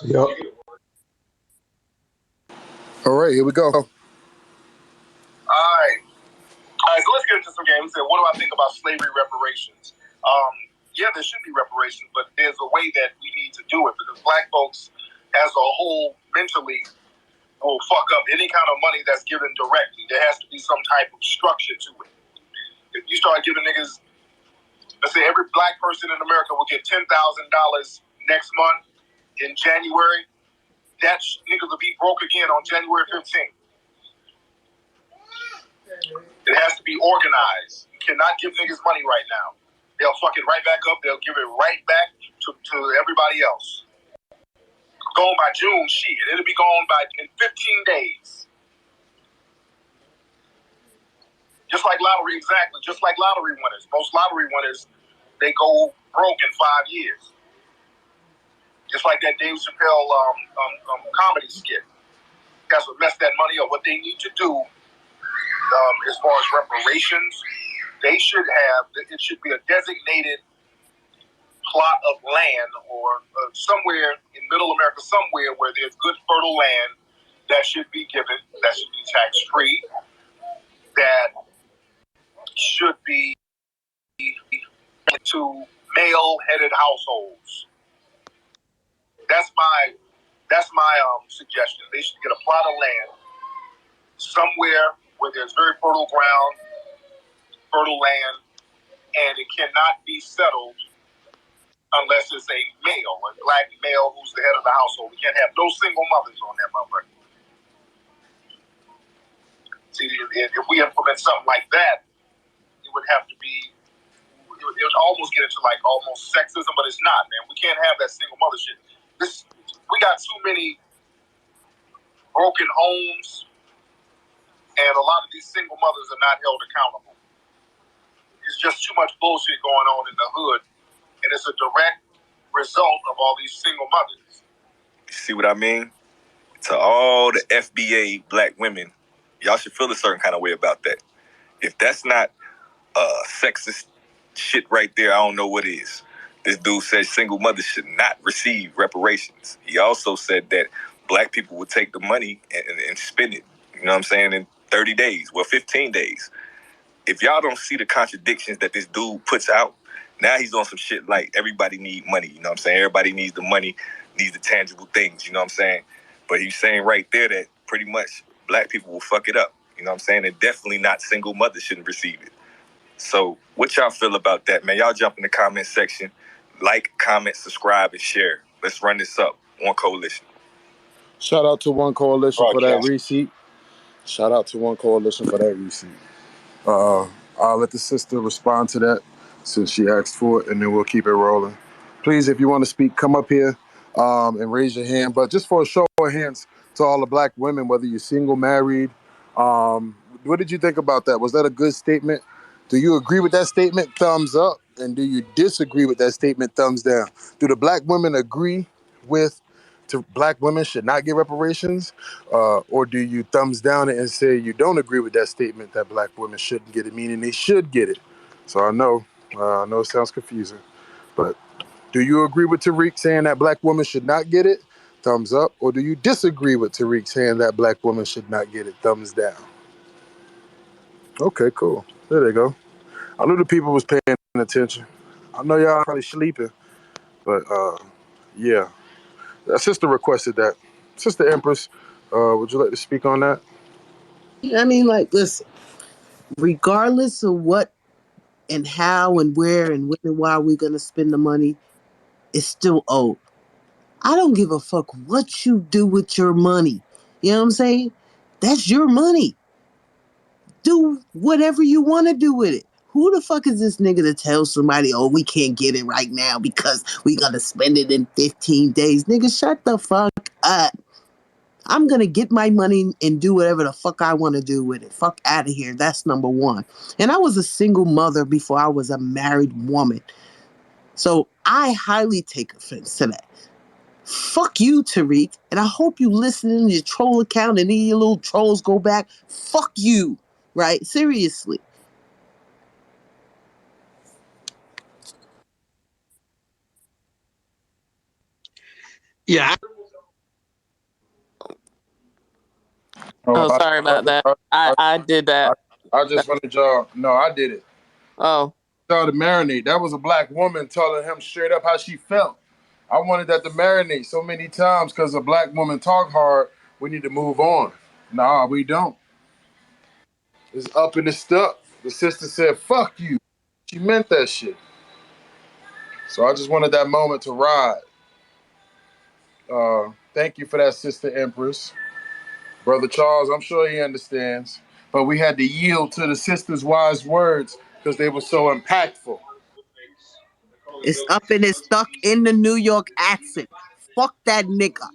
Yep. All right, here we go. All right, so let's get into some games. What do I think about slavery reparations? yeah, there should be reparations, but there's a way that we need to do it because black folks, as a whole, mentally will fuck up any kind of money that's given directly. There has to be some type of structure to it. If you start giving niggas, let's say every black person in America will get $10,000 next month in January, that niggas will be broke again on January 15th. It has to be organized. You cannot give niggas money right now. They'll fuck it right back up. They'll give it right back to everybody else. Going by June, shit. It'll be gone by in 15 days. Just like lottery, exactly. Just like lottery winners. Most lottery winners, they go broke in 5 years. Just like that Dave Chappelle comedy skit. That's what messed that money up. What they need to do as far as reparations, they should have, it should be a designated plot of land or somewhere in middle America, somewhere where there's good fertile land that should be given, that should be tax-free, that should be to male-headed households. That's my suggestion. They should get a plot of land somewhere where there's very fertile ground, fertile land, and it cannot be settled unless it's a male, a black male who's the head of the household. We can't have no single mothers on that motherfucker. See, if we implement something like that, it would have to be, it would almost get into like almost sexism, but it's not, man. We can't have that single mother shit. We got too many broken homes, and a lot of these single mothers are not held accountable. It's just too much bullshit going on in the hood, and it's a direct result of all these single mothers. See what I mean? To all the FBA black women, y'all should feel a certain kind of way about that. If that's not sexist shit right there, I don't know what is. This dude said single mothers should not receive reparations. He also said that black people would take the money and spend it, you know what I'm saying, in 30 days, well, 15 days. If y'all don't see the contradictions that this dude puts out, now he's on some shit like everybody need money, you know what I'm saying? Everybody needs the money, needs the tangible things, you know what I'm saying? But he's saying right there that pretty much black people will fuck it up, you know what I'm saying? And definitely not single mothers shouldn't receive it. So what y'all feel about that, man? Y'all jump in the comment section, like, comment, subscribe, and share. Let's run this up. One Coalition. Shout out to One Coalition for that receipt. Shout out to One Coalition for that receipt. I'll let the sister respond to that since she asked for it, and then we'll keep it rolling. Please, if you want to speak, come up here and raise your hand. But just for a show of hands to all the black women, whether you're single, married, what did you think about that? Was that a good statement? Do you agree with that statement? Thumbs up. And do you disagree with that statement? Thumbs down. Do the black women agree with black women should not get reparations? Or do you thumbs down it and say you don't agree with that statement that black women shouldn't get it, meaning they should get it? So I know it sounds confusing, but do you agree with Tariq saying that black women should not get it? Thumbs up. Or do you disagree with Tariq saying that black women should not get it? Thumbs down. Okay, cool. There they go. I knew the people was paying attention. I know y'all probably sleeping, but yeah. That sister requested that. Sister Empress, would you like to speak on that? I mean, like, listen, regardless of what and how and where and when and why we're going to spend the money, it's still owed. I don't give a fuck what you do with your money. You know what I'm saying? That's your money. Do whatever you want to do with it. Who the fuck is this nigga to tell somebody, oh, we can't get it right now because we got to spend it in 15 days? Nigga, shut the fuck up. I'm going to get my money and do whatever the fuck I want to do with it. Fuck out of here. That's number one. And I was a single mother before I was a married woman. So I highly take offense to that. Fuck you, Tariq. And I hope you listen in your troll account and any of your little trolls go back. Fuck you. Right? Seriously. Yeah. Oh, sorry about that. I did that. I just wanted y'all. No, I did it. Oh. started to marinate. That was a black woman telling him straight up how she felt. I wanted that to marinate so many times because a black woman talk hard. We need to move on. Nah, we don't. It's up and it's stuck. The sister said, fuck you. She meant that shit. So I just wanted that moment to ride. Thank you for that, Sister Empress. Brother Charles, I'm sure he understands. But we had to yield to the sister's wise words because they were so impactful. It's up and it's stuck in the New York accent. Fuck that nigga.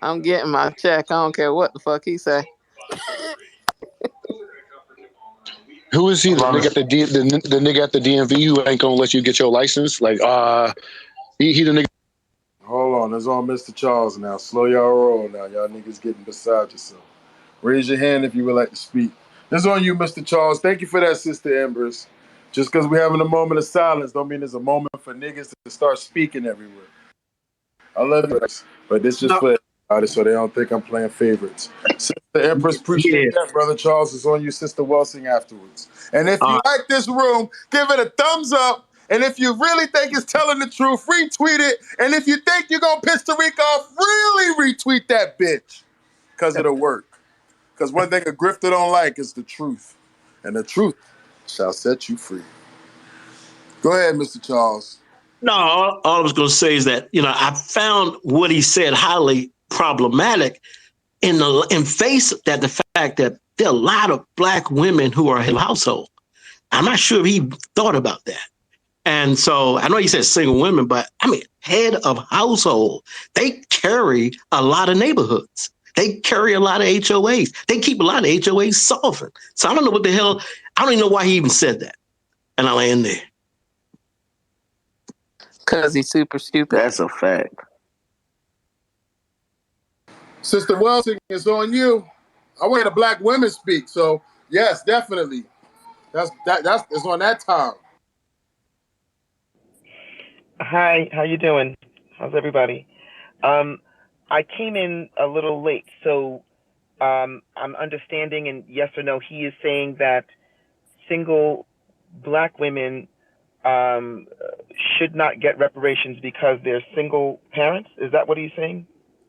I'm getting my check. I don't care what the fuck he say. Who is he? The nigga at the nigga at the DMV who ain't gonna let you get your license? Like, he the nigga. Hold on, it's on Mr. Charles now. Slow y'all roll now. Y'all niggas getting beside yourself. Raise your hand if you would like to speak. This is on you, Mr. Charles. Thank you for that, Sister Empress. Just because we're having a moment of silence don't mean there's a moment for niggas to start speaking everywhere. I love you, but this just No, for everybody so they don't think I'm playing favorites. Sister Empress, appreciate yeah. that. Brother Charles is on you, Sister Welsing, afterwards. And if you like this room, give it a thumbs up. And if you really think it's telling the truth, retweet it. And if you think you're going to piss Tariq off, really retweet that bitch. Because it'll work. Because one thing a grifter don't like is the truth. And the truth shall set you free. Go ahead, Mr. Charles. No, all I was going to say is that, I found what he said highly problematic in face of that the fact that there are a lot of black women who are in the household. I'm not sure if he thought about that. And so I know he said single women, but I mean, head of household, they carry a lot of neighborhoods. They carry a lot of HOAs. They keep a lot of HOAs solvent. So I don't know what the hell, I don't even know why he even said that. And I'll end there. Because he's super stupid. That's a fact. Sister Welsing, it's on you. I want to hear the black women speak. So, yes, definitely. That's it's on that time. Hi, how you doing? How's everybody? I came in a little late, so I'm understanding, and yes or no, he is saying that single black women um, should not get reparations because they're single parents. Is that what he's saying?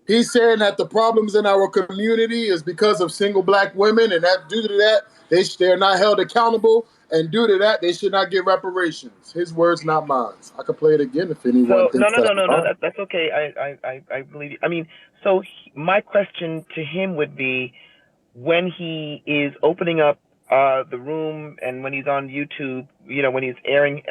He's saying that the problems in our community is because of single black women, and that due to that, they're not held accountable, and due to that, they should not get reparations. His words, not mine. I could play it again if anyone So no, thinks no, that no, I'm no, no. lying. That's okay. I believe you. I mean, so my question to him would be, when he is opening up the room and when he's on YouTube, when he's airing,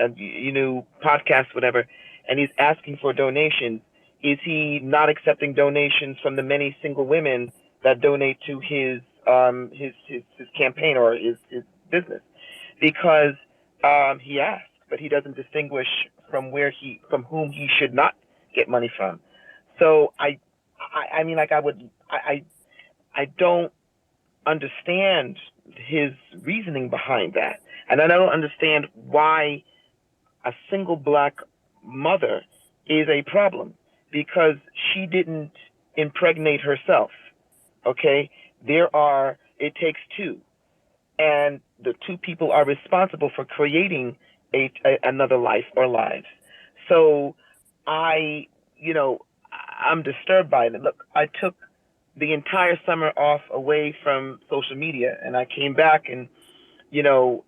podcasts, whatever, and he's asking for donations, is he not accepting donations from the many single women that donate to his campaign or his business? Because he asks, but he doesn't distinguish from whom he should not get money from. So I mean, like I don't understand his reasoning behind that. And I don't understand why a single black mother is a problem, because she didn't impregnate herself. Okay? It takes two. And the two people are responsible for creating another life or lives. So I, I'm disturbed by it. Look, I took the entire summer off away from social media, and I came back, and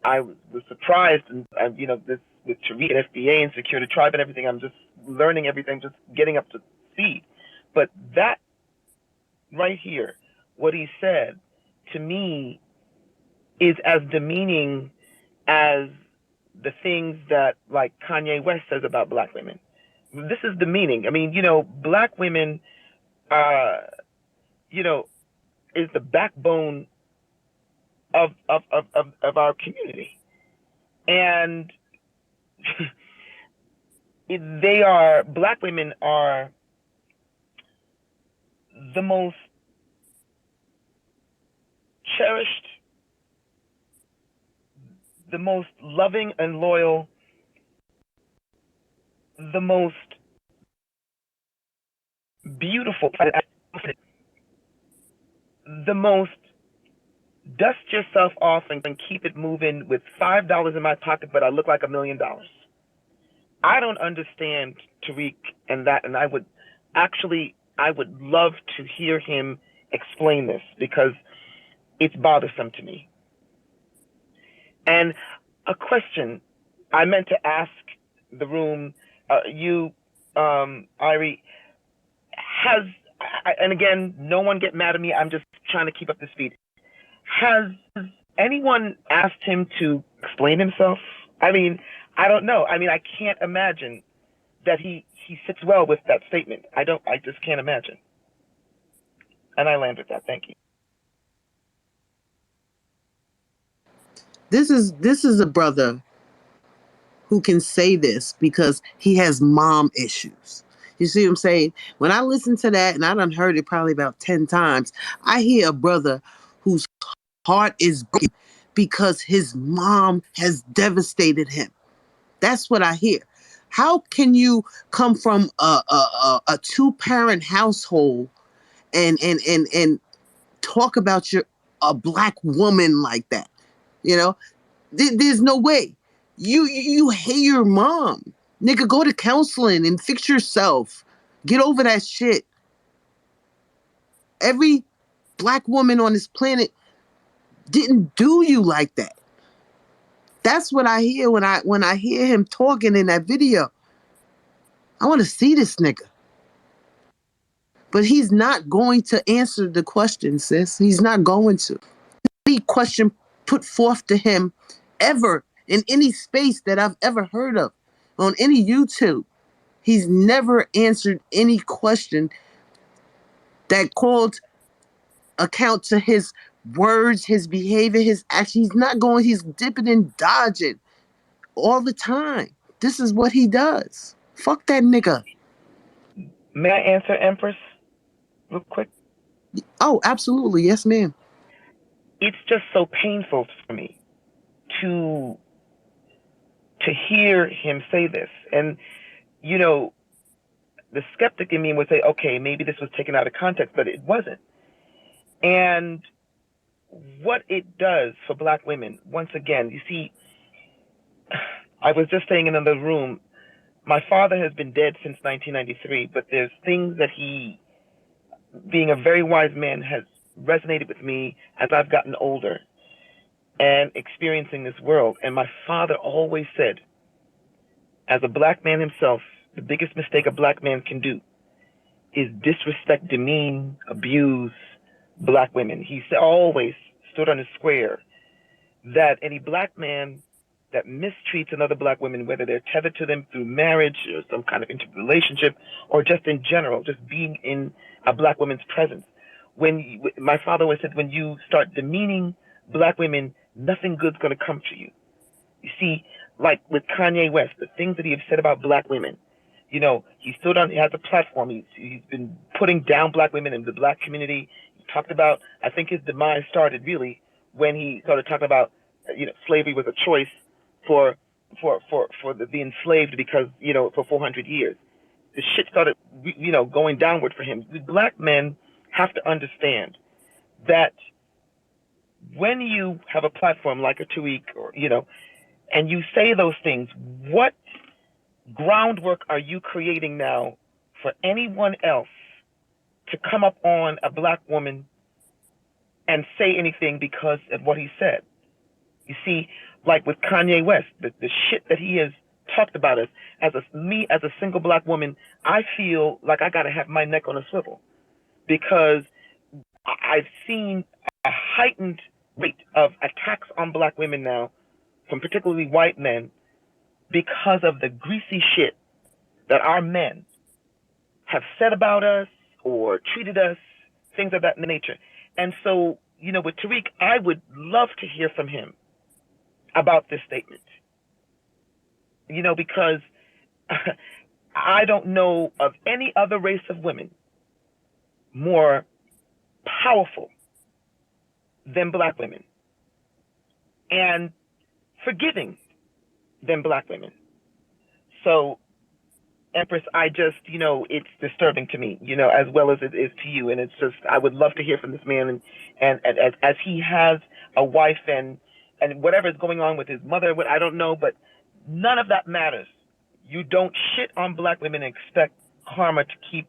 I was surprised, and this with Tariq and FBA and Secure the Tribe and everything. I'm just learning everything, just getting up to speed. But that right here, what he said to me is as demeaning as the things that like Kanye West says about black women. This is demeaning. I mean, black women, uh, is the backbone of our community, and black women are the most cherished, the most loving and loyal, the most beautiful, the most dust yourself off and keep it moving with $5 in my pocket, but I look like $1 million. I don't understand Tariq and that, and I would love to hear him explain this because it's bothersome to me. And a question I meant to ask the room, Irie, and again, no one get mad at me, I'm just trying to keep up the speed. Has anyone asked him to explain himself? I mean, I don't know. I mean, I can't imagine that he sits well with that statement. I just can't imagine. And I land with that. Thank you. This is a brother who can say this because he has mom issues. You see what I'm saying? When I listen to that, and I done heard it probably about 10 times, I hear a brother whose heart is breaking because his mom has devastated him. That's what I hear. How can you come from a two-parent household and talk about a black woman like that? You know, there's no way. You hate your mom. Nigga, go to counseling and fix yourself. Get over that shit. Every black woman on this planet didn't do you like that. That's what I hear when I hear him talking in that video. I want to see this nigga. But he's not going to answer the question, sis. He's not going to. Any question put forth to him ever in any space that I've ever heard of on any YouTube, he's never answered any question that called account to his words, his behavior, his actions. He's not going, he's dipping and dodging all the time. This is what he does. Fuck that nigga. May I answer, Empress, real quick? Oh, absolutely. Yes, ma'am. It's just so painful for me to hear him say this. And, you know, the skeptic in me would say, okay, maybe this was taken out of context, but it wasn't. And what it does for black women, once again, you see, I was just saying in another room, my father has been dead since 1993, but there's things that he, being a very wise man, has resonated with me as I've gotten older and experiencing this world. And my father always said, as a black man himself, the biggest mistake a black man can do is disrespect, demean, abuse black women. He always stood on his square that any black man that mistreats another black woman, whether they're tethered to them through marriage or some kind of interrelationship, or just in general, just being in a black woman's presence. My father always said, when you start demeaning black women, nothing good's going to come to you. You see, like with Kanye West, the things that he has said about black women, you know, he has a platform. He's been putting down black women in the black community. He talked about, I think his demise started really when he started talking about, you know, slavery was a choice for the enslaved because, you know, for 400 years. The shit started, you know, going downward for him. The black men have to understand that when you have a platform like a Tariq or, you know, and you say those things, what groundwork are you creating now for anyone else to come up on a black woman and say anything because of what he said? You see, like with Kanye West, the shit that he has talked about us, as a single black woman, I feel like I gotta have my neck on a swivel because I've seen a heightened rate of attacks on black women now from particularly white men because of the greasy shit that our men have said about us or treated us, things of that nature. And so, you know, with Tariq, I would love to hear from him about this statement, you know, because I don't know of any other race of women more powerful than black women and forgiving than black women. So, Empress, I just, it's disturbing to me, as well as it is to you. And it's just, I would love to hear from this man. And as he has a wife and whatever is going on with his mother, what I don't know, but none of that matters. You don't shit on black women and expect karma to keep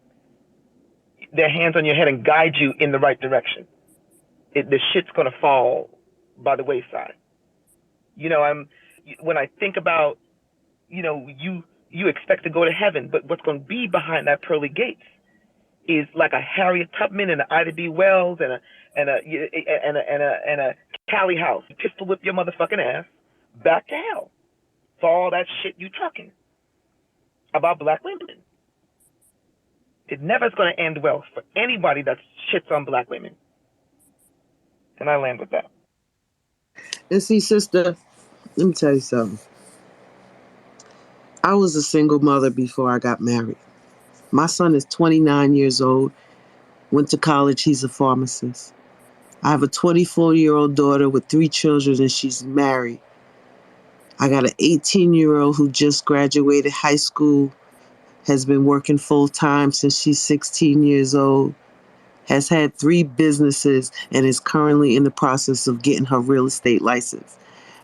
their hands on your head and guide you in the right direction. The shit's going to fall by the wayside. When I think about, you expect to go to heaven, but what's going to be behind that pearly gates is like a Harriet Tubman and an Ida B. Wells and a Callie House. Pistol whip your motherfucking ass back to hell for all that shit you talking about black women. It never is going to end well for anybody that shits on black women. And I land with that. And see, sister, let me tell you something. I was a single mother before I got married. My son is 29 years old, went to college, he's a pharmacist. I have a 24-year-old daughter with 3 children and she's married. I got an 18-year-old who just graduated high school, has been working full-time since she's 16 years old, has had 3 businesses, and is currently in the process of getting her real estate license.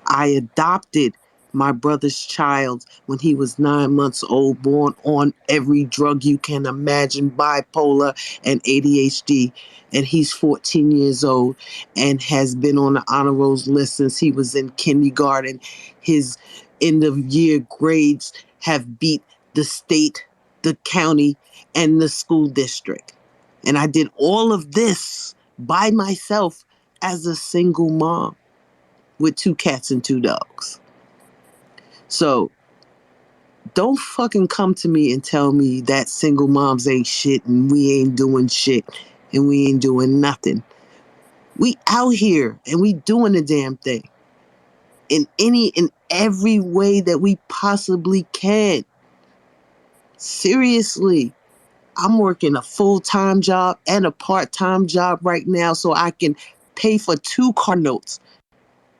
I adopted my brother's child when he was 9 months old, born on every drug you can imagine, bipolar and ADHD. And he's 14 years old and has been on the honor roll list since he was in kindergarten. His end of year grades have beat the state, the county, and the school district. And I did all of this by myself as a single mom with 2 cats and 2 dogs. So don't fucking come to me and tell me that single moms ain't shit and we ain't doing shit and we ain't doing nothing. We out here and we doing the damn thing in every way that we possibly can. Seriously. I'm working a full-time job and a part-time job right now so I can pay for 2 car notes,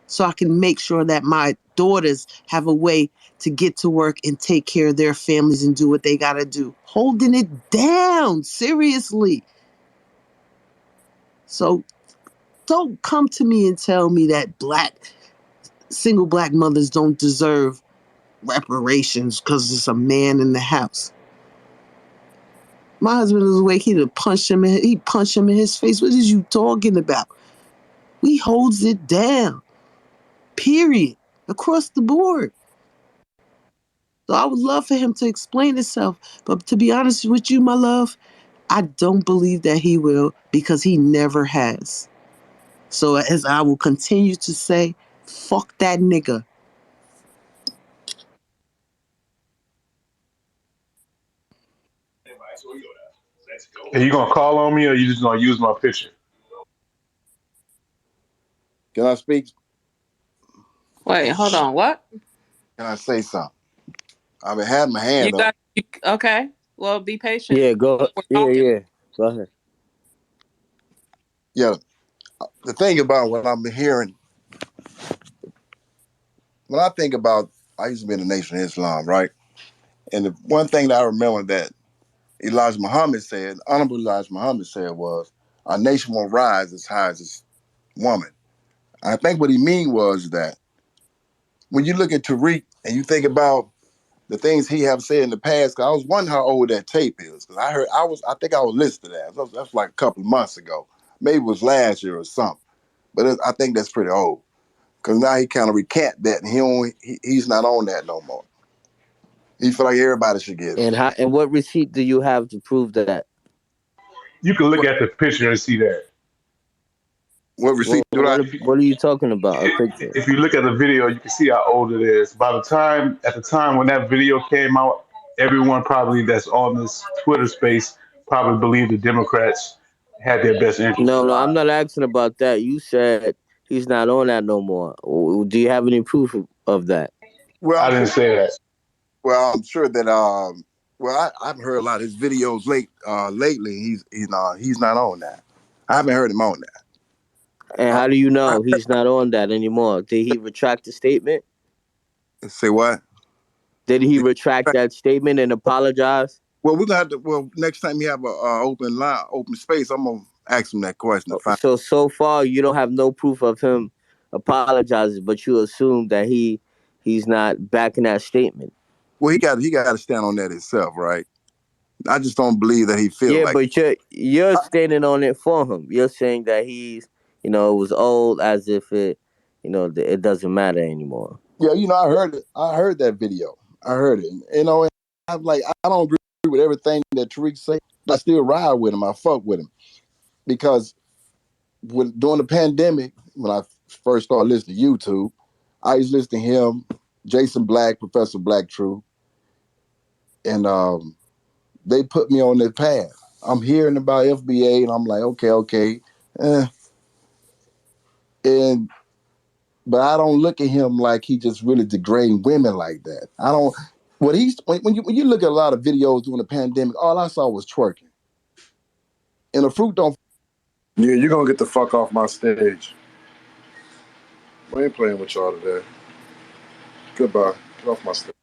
so I can make sure that my daughters have a way to get to work and take care of their families and do what they got to do. Holding it down, seriously. So don't come to me and tell me that single black mothers don't deserve reparations because there's a man in the house. My husband is awake. He punched him in his face. What is you talking about? We holds it down. Period. Across the board. So I would love for him to explain himself. But to be honest with you, my love, I don't believe that he will because he never has. So as I will continue to say, fuck that nigga. Are you gonna call on me, or you just gonna use my picture? Can I speak? Wait, hold on. What? Can I say something? I've been having my You hand up. got okay. Well, be patient. Yeah, go. We're Yeah, talking. yeah. Go ahead. Yeah, the thing about what I'm hearing, when I think about, I used to be in the Nation of Islam, right? And the one thing that I remember that Elijah Muhammad said, Honorable Elijah Muhammad said was, our nation won't rise as high as this woman. I think what he mean was that when you look at Tariq and you think about the things he have said in the past, 'cause I was wondering how old that tape is. Because I think I was listening to that. That's like a couple of months ago. Maybe it was last year or something. But I think that's pretty old. Because now he kind of recant that and he's not on that no more. He feel like everybody should get it. And what receipt do you have to prove that? You can look What, at the picture and see that. what receipt do I? What are you talking about? A picture? If you look at the video, you can see how old it is. At the time when that video came out, everyone probably that's on this Twitter space probably believed the Democrats had their best interests No, in no, I'm mind. not asking about that. You said he's not on that no more. Do you have any proof of that? Well, I I'm didn't pretty. say that. Well, I'm sure that. Well, I've heard a lot of his videos lately. He's not on that. I haven't heard him on that. And I, how do you I, know he's not on that anymore? Did he retract the statement? say what? Did he retract that statement and apologize? Well, we're gonna have to. Well, next time we have a open line, open space, I'm gonna ask him that question to find. So far you don't have no proof of him apologizing, but you assume that he's not backing that statement. Well, he got to stand on that himself, right? I just don't believe that he feel Yeah, like. but you're standing on it for him. You're saying that he's, it was old, as if it doesn't matter anymore. Yeah, I heard it. I heard that video. I heard it. And I'm like, I don't agree with everything that Tariq say. But I still ride with him. I fuck with him because during the pandemic, when I first started listening to YouTube, I used to listen to him, Jason Black, Professor Black True, and they put me on that path. I'm hearing about FBA, and I'm like, okay, eh. and but I don't look at him like he just really degrading women like that. I don't. When you look at a lot of videos during the pandemic, all I saw was twerking, and the fruit don't. Yeah, you're gonna get the fuck off my stage. We ain't playing with y'all today. Goodbye. Get off my stage.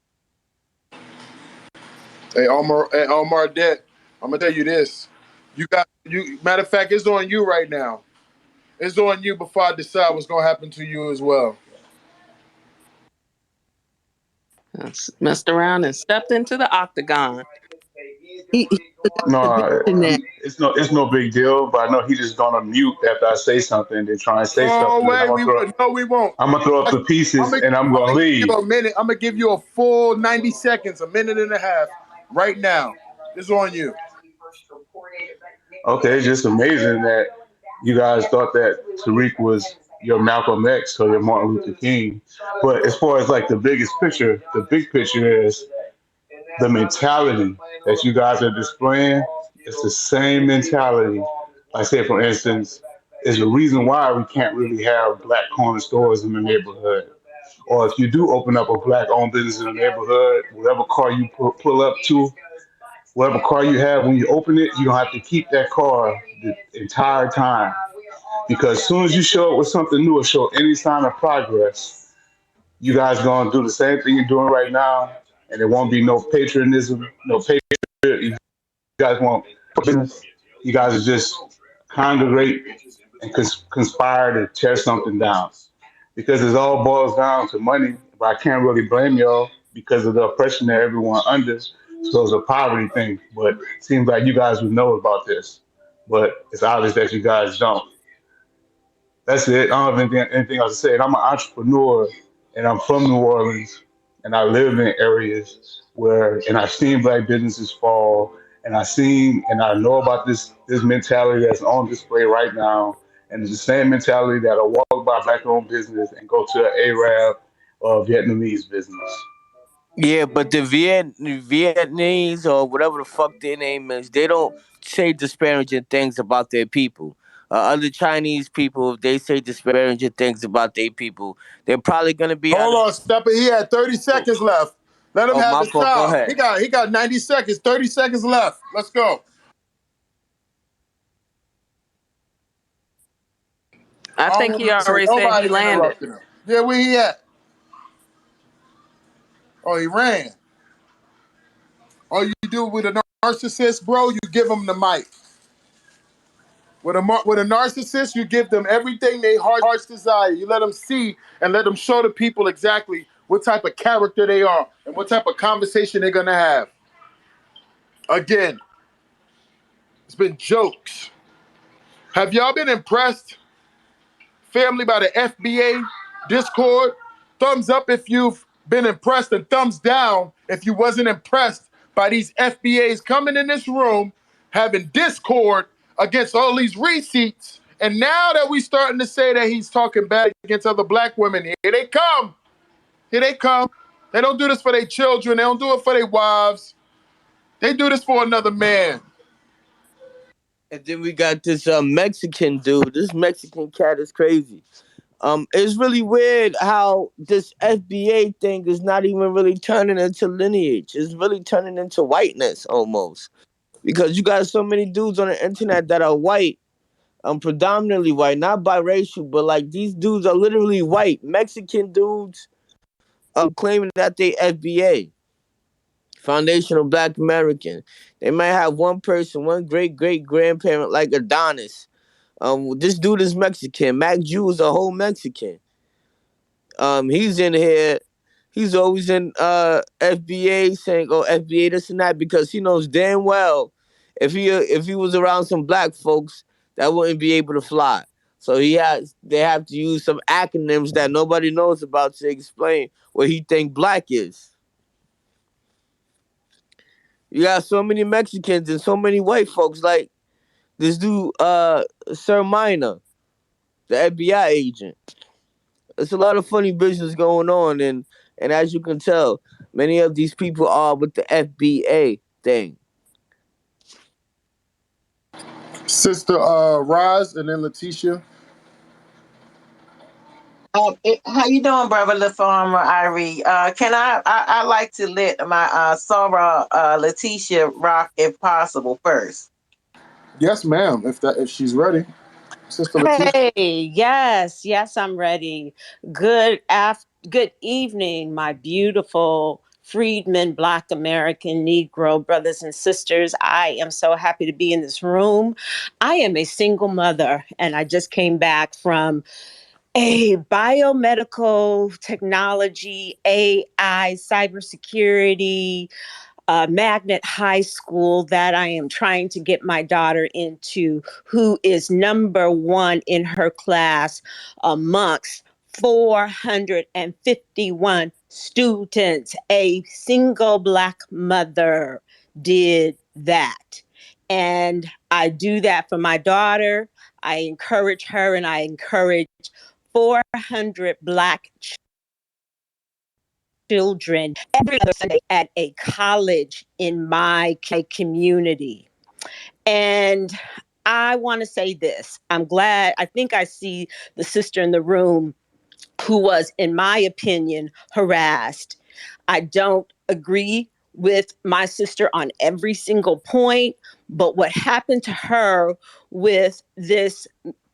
Hey, Omar Det, I'm gonna tell you this. Matter of fact, it's on you right now. It's on you before I decide what's gonna happen to you as well. Messed around and stepped into the octagon. He forgot to No, mention that. it's no big deal. But I know he just gonna mute after I say something. They try and say No something, and way, we won't. I'm gonna throw up the I'm pieces, gonna, and I'm I'm gonna gonna give you leave. a minute. I'm gonna give you a full 90 seconds, a minute and a half, right now. It's on you. Okay, it's just amazing that you guys thought that Tariq was your Malcolm X or your Martin Luther King. But as far as like the biggest picture, the big picture is the mentality that you guys are displaying. It's the same mentality. Like say, for instance, is the reason why we can't really have black corner stores in the neighborhood. Or if you do open up a black-owned business in the neighborhood, whatever car you pull up to, whatever car you have, when you open it, you don't have to keep that car the entire time. Because as soon as you show up with something new or show any sign of progress, you guys gonna do the same thing you're doing right now, and there won't be no patriotism, no patriot. You guys won't business. You guys are just congregate and conspire to tear something down. Because it all boils down to money. But I can't really blame y'all because of the oppression that everyone under. So it's a poverty thing. But it seems like you guys would know about this. But it's obvious that you guys don't. That's it. I don't have anything else to say. And I'm an entrepreneur and I'm from New Orleans and I live in areas and I've seen black businesses fall and I know about this mentality that's on display right now. And it's the same mentality that'll walk by black owned business and go to an Arab or Vietnamese business. Yeah, but the Vietnamese or whatever the fuck their name is, they don't say disparaging things about their people. Other Chinese people, if they say disparaging things about their people, they're probably gonna be out Hold of. on, Stepper. He had 30 seconds left. Let him Oh, have my the fault. Go time. ahead. He got 90 seconds, 30 seconds left. Let's go. I I think don't he want to say already said he nobody landed. interrupted him. Yeah, where he at? Oh, he ran. All you do with a narcissist, bro, you give them the mic. With a narcissist, you give them everything they hearts desire. You let them see and let them show the people exactly what type of character they are and what type of conversation they're gonna have. Again, it's been jokes. Have y'all been impressed, family, by the FBA Discord? Thumbs up if you've been impressed, and thumbs down if you wasn't impressed by these FBAs coming in this room, having Discord against all these receipts. And now that we starting to say that he's talking bad against other black women, here they come. Here they come. They don't do this for their children. They don't do it for their wives. They do this for another man. And then we got this Mexican dude. This Mexican cat is crazy. It's really weird how this FBA thing is not even really turning into lineage. It's really turning into whiteness almost. Because you got so many dudes on the internet that are white, predominantly white, not biracial, but like these dudes are literally white. Mexican dudes claiming that they FBA. Foundational Black American. They might have one person, one great great grandparent like Adonis. This dude is Mexican. Mac Jew is a whole Mexican. He's in here. He's always in FBA saying, "Oh, FBA this and that," because he knows damn well if he was around some black folks that wouldn't be able to fly. So they have to use some acronyms that nobody knows about to explain what he think black is. You got so many Mexicans and so many white folks like this dude, Sir Minor, the FBI agent. There's a lot of funny business going on, and as you can tell, many of these people are with the FBA thing. Sister Roz and then Letitia. How you doing, brother the farmer, Irie? Can I like to let my Sarah Letitia rock if possible first. Yes, ma'am. If she's ready, Sister Letitia. Hey, yes, I'm ready. Good evening, my beautiful freedmen, Black American Negro brothers and sisters. I am so happy to be in this room. I am a single mother, and I just came back from a biomedical technology, AI, cybersecurity, magnet high school that I am trying to get my daughter into, who is number one in her class amongst 451 students. A single Black mother did that. And I do that for my daughter. I encourage her and I encourage 400 Black children every other Sunday at a college in my community. And I want to say this. I think I see the sister in the room who was, in my opinion, harassed. I don't agree with my sister on every single point, but what happened to her with this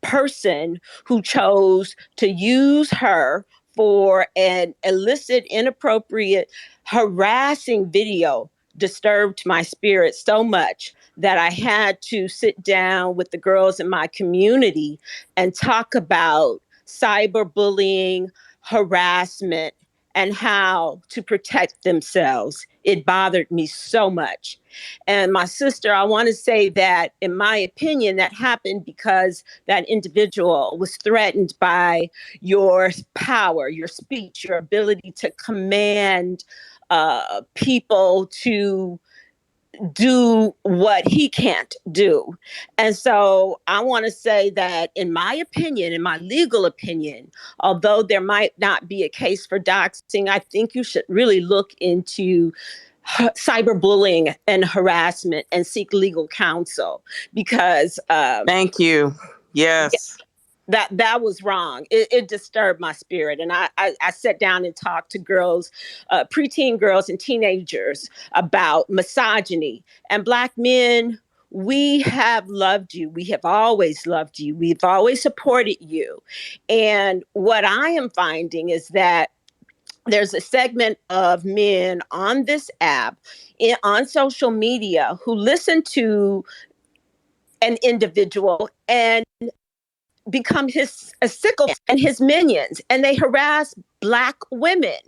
person who chose to use her for an illicit, inappropriate, harassing video disturbed my spirit so much that I had to sit down with the girls in my community and talk about cyberbullying, harassment, and how to protect themselves. It bothered me so much. And my sister, I want to say that, in my opinion, that happened because that individual was threatened by your power, your speech, your ability to command people to do what he can't do. And so I want to say that, in my opinion, in my legal opinion, although there might not be a case for doxing, I think you should really look into cyberbullying and harassment and seek legal counsel because Thank you. yeah, Yes. that was wrong. It disturbed my spirit, and I sat down and talked to girls, preteen girls and teenagers about misogyny. And Black men, we have loved you. We have always loved you. We've always supported you. And what I am finding is that there's a segment of men on this app, on social media, who listen to an individual and become his a sickle and his minions, and they harass Black women,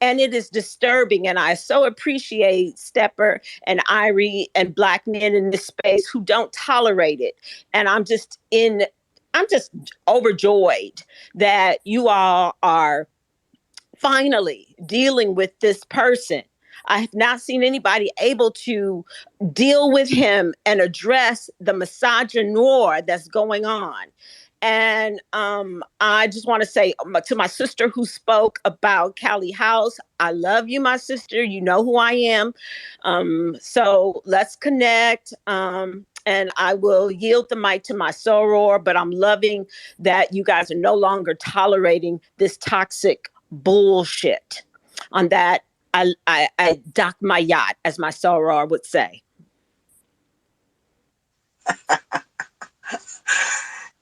and it is disturbing. And I so appreciate Stepper and Irie and Black men in this space who don't tolerate it. And I'm just overjoyed that you all are finally dealing with this person. I have not seen anybody able to deal with him and address the misogynoir that's going on. And I just want to say to my sister who spoke about Callie House, I love you, my sister. You know who I am. So let's connect. And I will yield the mic to my soror, but I'm loving that you guys are no longer tolerating this toxic bullshit. On that, I dock my yacht, as my soror would say.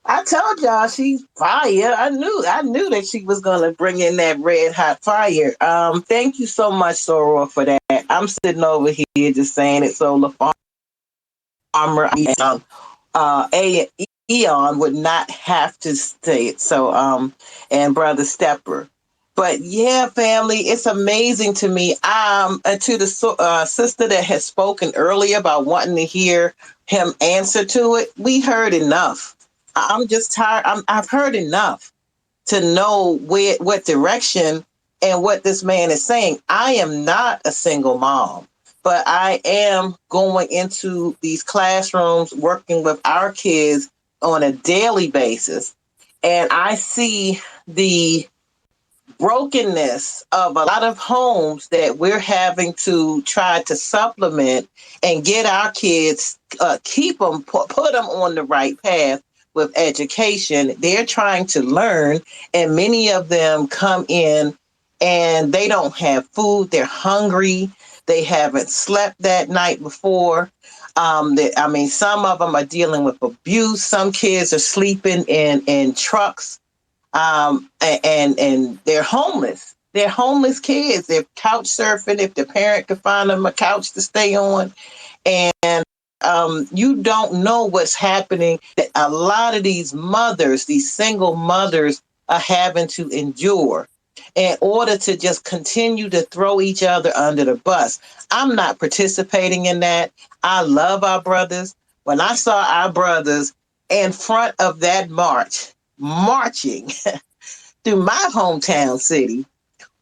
I told y'all she's fire. I knew that she was gonna bring in that red hot fire. Thank you so much, Soror, for that. I'm sitting over here just saying it so the farmer a Eon would not have to say it. So and Brother Stepper. But yeah, family, it's amazing to me. And to the sister that has spoken earlier about wanting to hear him answer to it, we heard enough. I'm just tired. I've heard enough to know what direction and what this man is saying. I am not a single mom, but I am going into these classrooms working with our kids on a daily basis. And I see the brokenness of a lot of homes that we're having to try to supplement and get our kids, keep them, put them on the right path with education. They're trying to learn, and many of them come in and they don't have food. They're hungry. They haven't slept that night before. Some of them are dealing with abuse. Some kids are sleeping in trucks, and they're homeless. They're homeless kids. They're couch surfing if the parent can find them a couch to stay on. And you don't know what's happening. That a lot of these mothers, these single mothers, are having to endure in order to just continue to throw each other under the bus. I'm not participating in that. I love our brothers. When I saw our brothers in front of that marching through my hometown city,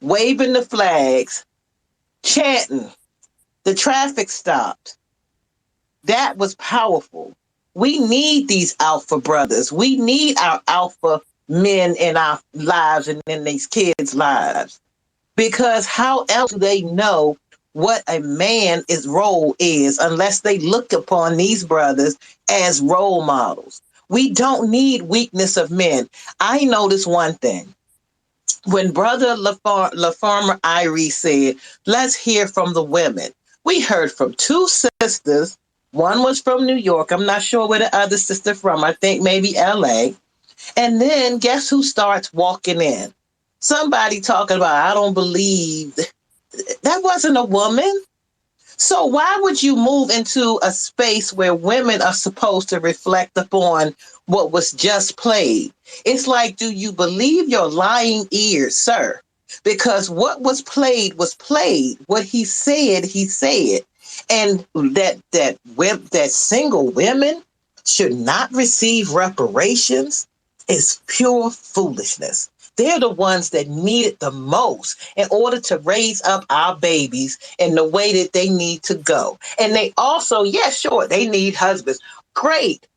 waving the flags, chanting, the traffic stopped. That was powerful. We need these alpha brothers. We need our alpha men in our lives and in these kids' lives. Because how else do they know what a man's role is unless they look upon these brothers as role models? We don't need weakness of men. I notice one thing. When Brother LaFarmer Irie said, let's hear from the women, we heard from two sisters. One was from New York. I'm not sure where the other sister from. I think maybe LA. And then guess who starts walking in? Somebody talking about, I don't believe that wasn't a woman. So why would you move into a space where women are supposed to reflect upon what was just played? It's like, do you believe your lying ears, sir? Because what was played was played. What he said, he said. And that single women should not receive reparations is pure foolishness. They're the ones that need it the most in order to raise up our babies in the way that they need to go. And they also, yeah, sure, they need husbands. Great.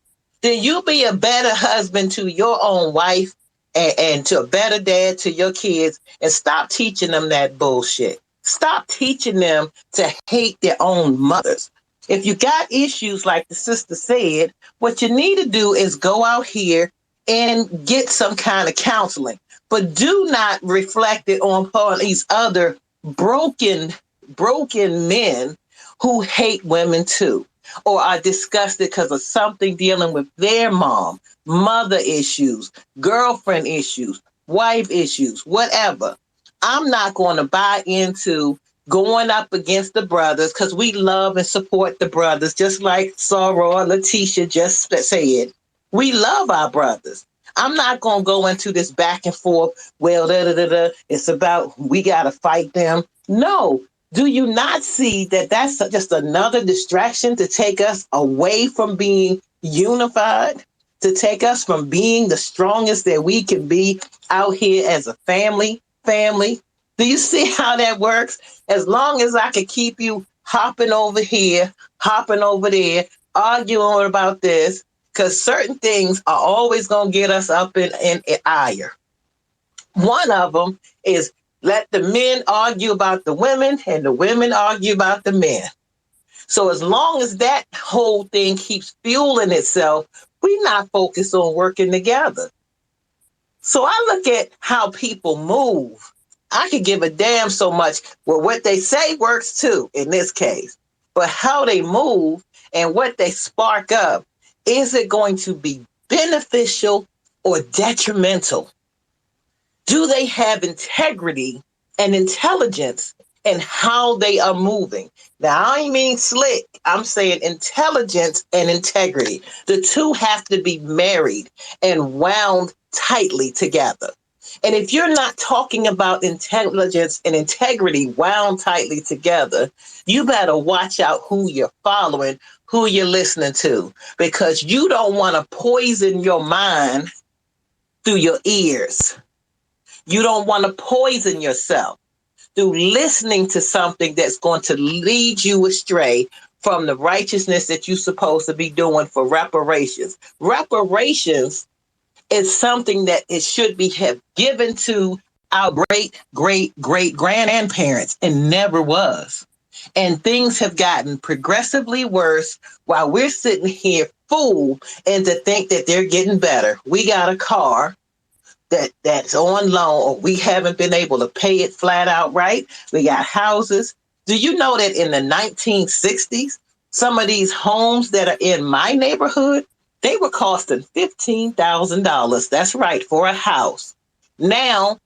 Then you be a better husband to your own wife, and to a better dad to your kids, and stop teaching them that bullshit. Stop teaching them to hate their own mothers. If you got issues like the sister said, what you need to do is go out here and get some kind of counseling. But do not reflect it on these other broken men who hate women too, or are disgusted because of something dealing with their mother issues, girlfriend issues, wife issues, whatever. I'm not going to buy into going up against the brothers because we love and support the brothers, just like Soror Letitia just said. We love our brothers. I'm not going to go into this back and forth. Well, it's about we got to fight them. No. Do you not see that that's just another distraction to take us away from being unified, to take us from being the strongest that we can be out here as a family? Family. Do you see how that works? As long as I can keep you hopping over here, hopping over there, arguing about this, because certain things are always going to get us up in ire. One of them is let the men argue about the women and the women argue about the men. So as long as that whole thing keeps fueling itself, we're not focused on working together. So I look at how people move. I could give a damn so much. Well, what they say works too in this case, but how they move and what they spark up, is it going to be beneficial or detrimental? Do they have integrity and intelligence in how they are moving? Now, I mean slick. I'm saying intelligence and integrity. The two have to be married and wound tightly together. And if you're not talking about intelligence and integrity wound tightly together, you better watch out who you're following, who you're listening to, because you don't want to poison your mind through your ears. You don't want to poison yourself through listening to something that's going to lead you astray from the righteousness that you're supposed to be doing for reparations. Reparations is something that it should be have given to our great, great, great grandparents and never was. And things have gotten progressively worse while we're sitting here fooled and to think that they're getting better. We got a car that's on loan or we haven't been able to pay it flat out right. We got houses. Do you know that in the 1960s, some of these homes that are in my neighborhood, they were costing $15,000. That's right, for a house. Now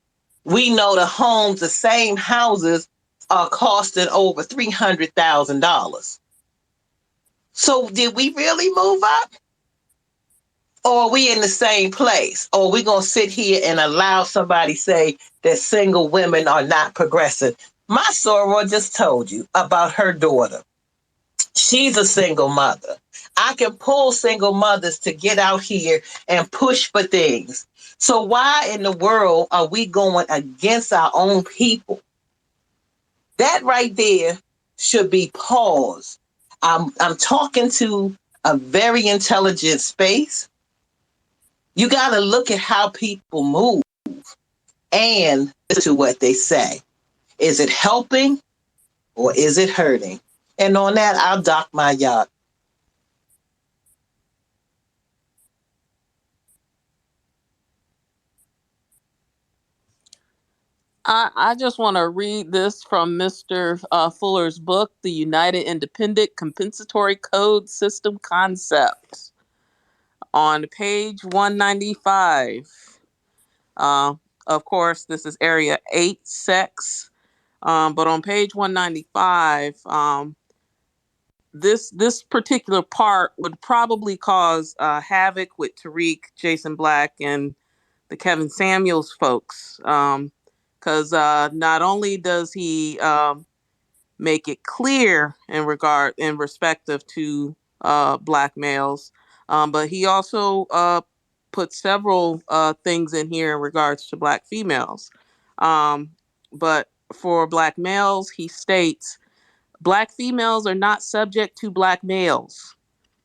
we know the homes, the same houses are costing over $300,000. So did we really move up? Or are we in the same place? Or are we going to sit here and allow somebody say that single women are not progressing? My soror just told you about her daughter. She's a single mother. I can pull single mothers to get out here and push for things. So why in the world are we going against our own people? That right there should be paused. I'm talking to a very intelligent space. You got to look at how people move and listen to what they say. Is it helping or is it hurting? And on that, I'll dock my yacht. I just want to read this from Mr. Fuller's book, The United Independent Compensatory Code System Concept, on page 195. Uh, of course, this is area 8, sex. But on page 195, this particular part would probably cause havoc with Tariq, Jason Black, and the Kevin Samuels folks. Because not only does he make it clear in respective to black males, but he also put several things in here in regards to black females. But for black males, he states black females are not subject to black males.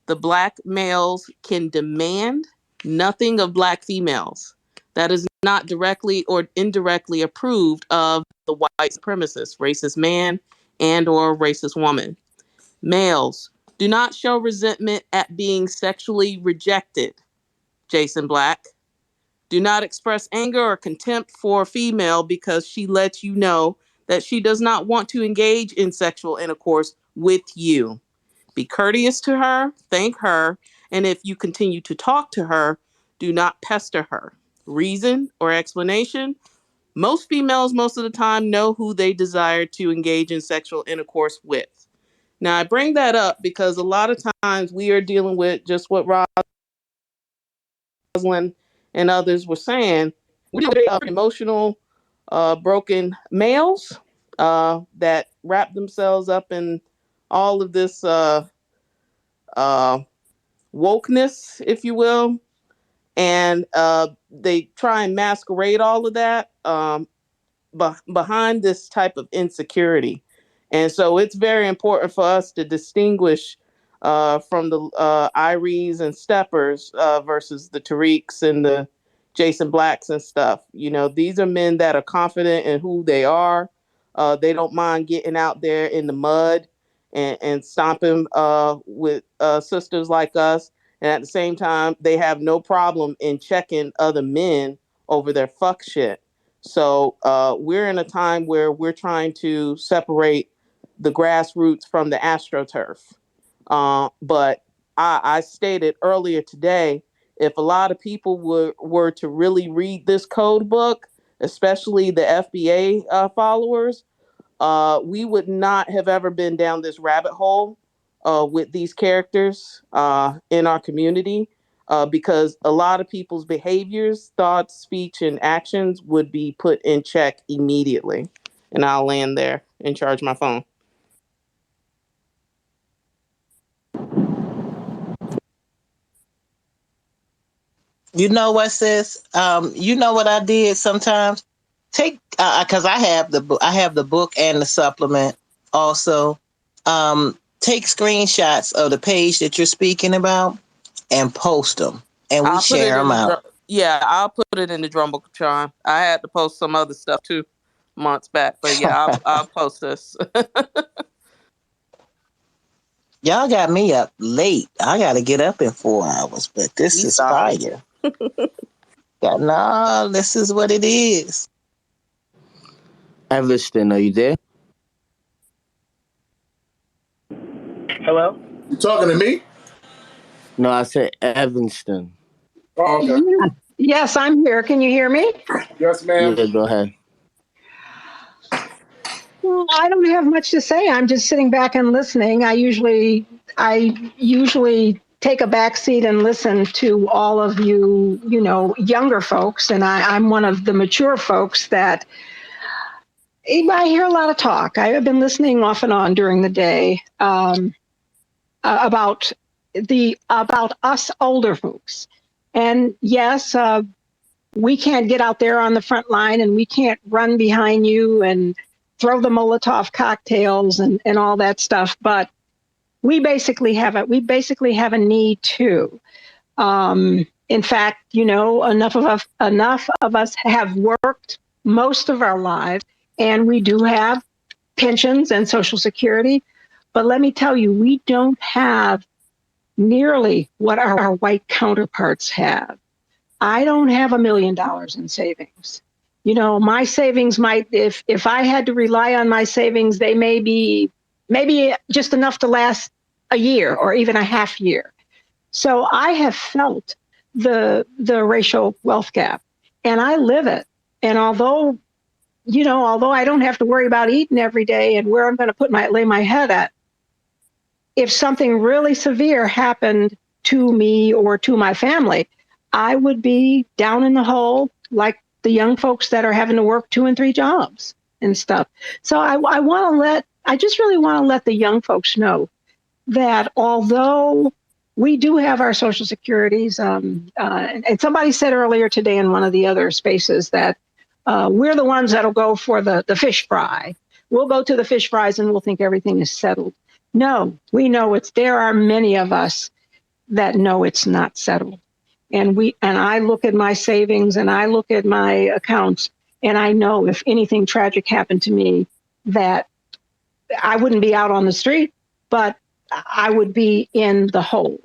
The black males can demand nothing of black females that is not directly or indirectly approved of the white supremacist, racist man and or racist woman. Males do not show resentment at being sexually rejected. Jason Black. Do not express anger or contempt for a female because she lets you know that she does not want to engage in sexual intercourse with you. Be courteous to her, thank her, and if you continue to talk to her, do not pester her. Reason or explanation? Most females, most of the time, know who they desire to engage in sexual intercourse with. Now, I bring that up because a lot of times we are dealing with just what Rosalind and others were saying. We deal with emotional, broken males that wrap themselves up in all of this uh, wokeness, if you will, and they try and masquerade all of that behind this type of insecurity. And so it's very important for us to distinguish from the Iries and Steppers versus the Tariqs and the Jason Blacks and stuff. You know, these are men that are confident in who they are. They don't mind getting out there in the mud and stomping with sisters like us. And at the same time, they have no problem in checking other men over their fuck shit. So we're in a time where we're trying to separate the grassroots from the astroturf. But I stated earlier today, if a lot of people were to really read this code book, especially the FBA followers, we would not have ever been down this rabbit hole with these characters in our community, because a lot of people's behaviors, thoughts, speech, and actions would be put in check immediately. And I'll land there and charge my phone. You know what, sis? You know what I did sometimes? Take because I have the book and the supplement also. Take screenshots of the page that you're speaking about and post them, and we I'll put it share in them the out. yeah, I'll put it in the Jumbotron. I had to post some other stuff too months back, but yeah, I'll post this. Y'all got me up late. I got to get up in 4 hours, but this We is stopping. fire. Yeah, no, this is what it is. Evanston, are you there? Hello? You talking to me? No, I said Evanston. Oh, okay. Yeah. Yes, I'm here. Can you hear me? Yes, ma'am. Yeah, go ahead. Well, I don't have much to say. I'm just sitting back and listening. I usually take a back seat and listen to all of you, younger folks, and I'm one of the mature folks that I hear a lot of talk. I have been listening off and on during the day about us older folks, and yes, we can't get out there on the front line and we can't run behind you and throw the Molotov cocktails and all that stuff. But we basically have a need too. In fact, enough of us have worked most of our lives, and we do have pensions and Social Security. But let me tell you, we don't have nearly what our white counterparts have. I don't have $1 million in savings. My savings might, if I had to rely on my savings, they may be maybe just enough to last a year or even a half year. So I have felt the racial wealth gap, and I live it. And although I don't have to worry about eating every day and where I'm going to lay my head at, if something really severe happened to me or to my family, I would be down in the hole like the young folks that are having to work 2 and 3 jobs and stuff. So I just really want to let the young folks know that although we do have our Social Securities, and somebody said earlier today in one of the other spaces that we're the ones that'll go for the fish fry. We'll go to the fish fries and we'll think everything is settled. No, we know there are many of us that know it's not settled. And I look at my savings and I look at my accounts, and I know if anything tragic happened to me, that I wouldn't be out on the street, but I would be in the hole.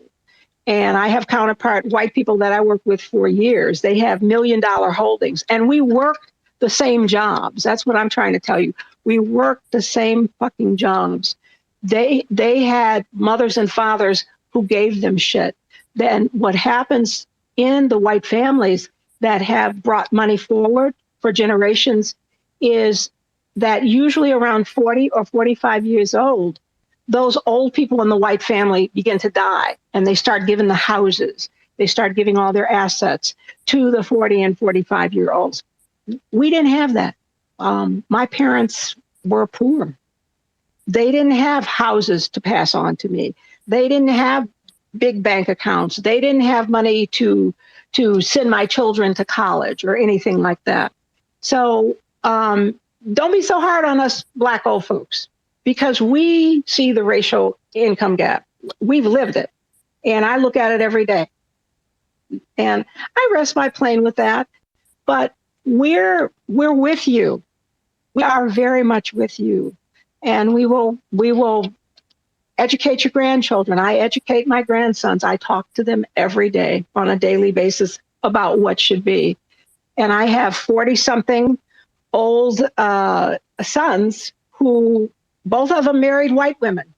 And I have counterpart white people that I worked with for years. They have $1 million holdings, and we work the same jobs. That's what I'm trying to tell you. We work the same fucking jobs. They had mothers and fathers who gave them shit. Then what happens in the white families that have brought money forward for generations is that usually around 40 or 45 years old, those old people in the white family begin to die, and they start giving the houses. They start giving all their assets to the 40 and 45-year-olds. We didn't have that. My parents were poor. They didn't have houses to pass on to me. They didn't have big bank accounts. They didn't have money to send my children to college or anything like that. So don't be so hard on us Black old folks, because we see the racial income gap. We've lived it, and I look at it every day. And I rest my plane with that. But we're with you. We are very much with you, and we will educate your grandchildren. I educate my grandsons. I talk to them every day on a daily basis about what should be. And I have 40-something old sons who both of them married white women.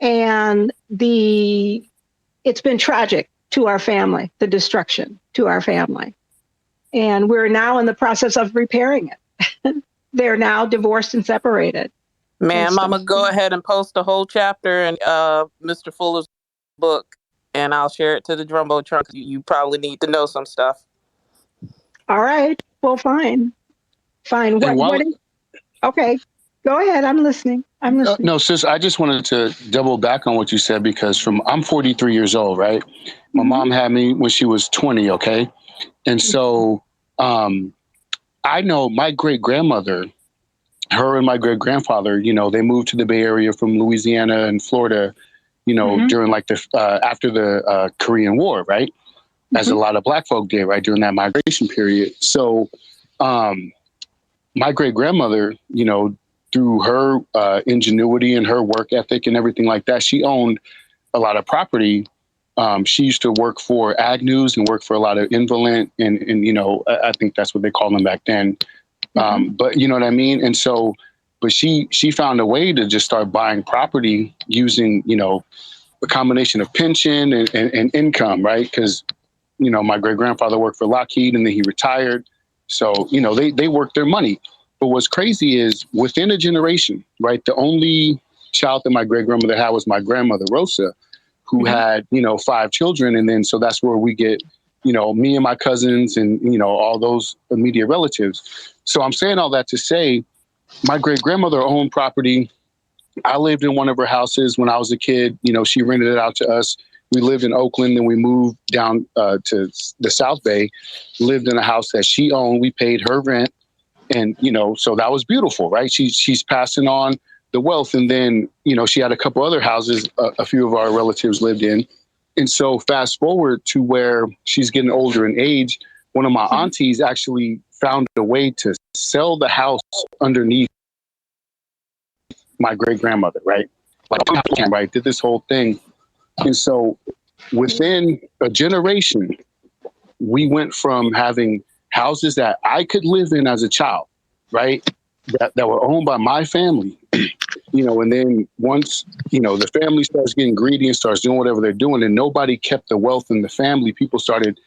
And it's been tragic to our family, the destruction to our family. And we're now in the process of repairing it. They're now divorced and separated. Ma'am, I'm gonna go ahead and post the whole chapter in Mr. Fuller's book, and I'll share it to the Jumbotron. You probably need to know some stuff. All right. Well, fine. Fine. And while, Okay. Go ahead. I'm listening. no, sis, I just wanted to double back on what you said because I'm 43 years old, right? My mom had me when she was 20, okay? And so I know my great grandmother, her and my great grandfather, they moved to the Bay Area from Louisiana and Florida, during like after the Korean War, right? As a lot of black folk did, right, during that migration period. So my great grandmother, through her ingenuity and her work ethic and everything like that, she owned a lot of property. She used to work for Ag News and work for a lot of Invalent and I think that's what they called them back then. But you know what I mean? And so, but she found a way to just start buying property using, a combination of pension and income, right? Because, my great grandfather worked for Lockheed and then he retired. So, they worked their money. But what's crazy is within a generation, right? The only child that my great grandmother had was my grandmother, Rosa, who had, 5 children. And then so that's where we get, me and my cousins and, all those immediate relatives. So I'm saying all that to say my great grandmother owned property. I lived in one of her houses when I was a kid. She rented it out to us. We lived in Oakland and we moved down to the South Bay, lived in a house that she owned. We paid her rent. And, so that was beautiful, right? She's passing on the wealth. And then, she had a couple other houses a few of our relatives lived in. And so fast forward to where she's getting older in age, one of my aunties actually found a way to sell the house underneath my great grandmother, right? Right, did this whole thing. And so within a generation, we went from having houses that I could live in as a child, right? That were owned by my family, and then once, the family starts getting greedy and starts doing whatever they're doing and nobody kept the wealth in the family, people started,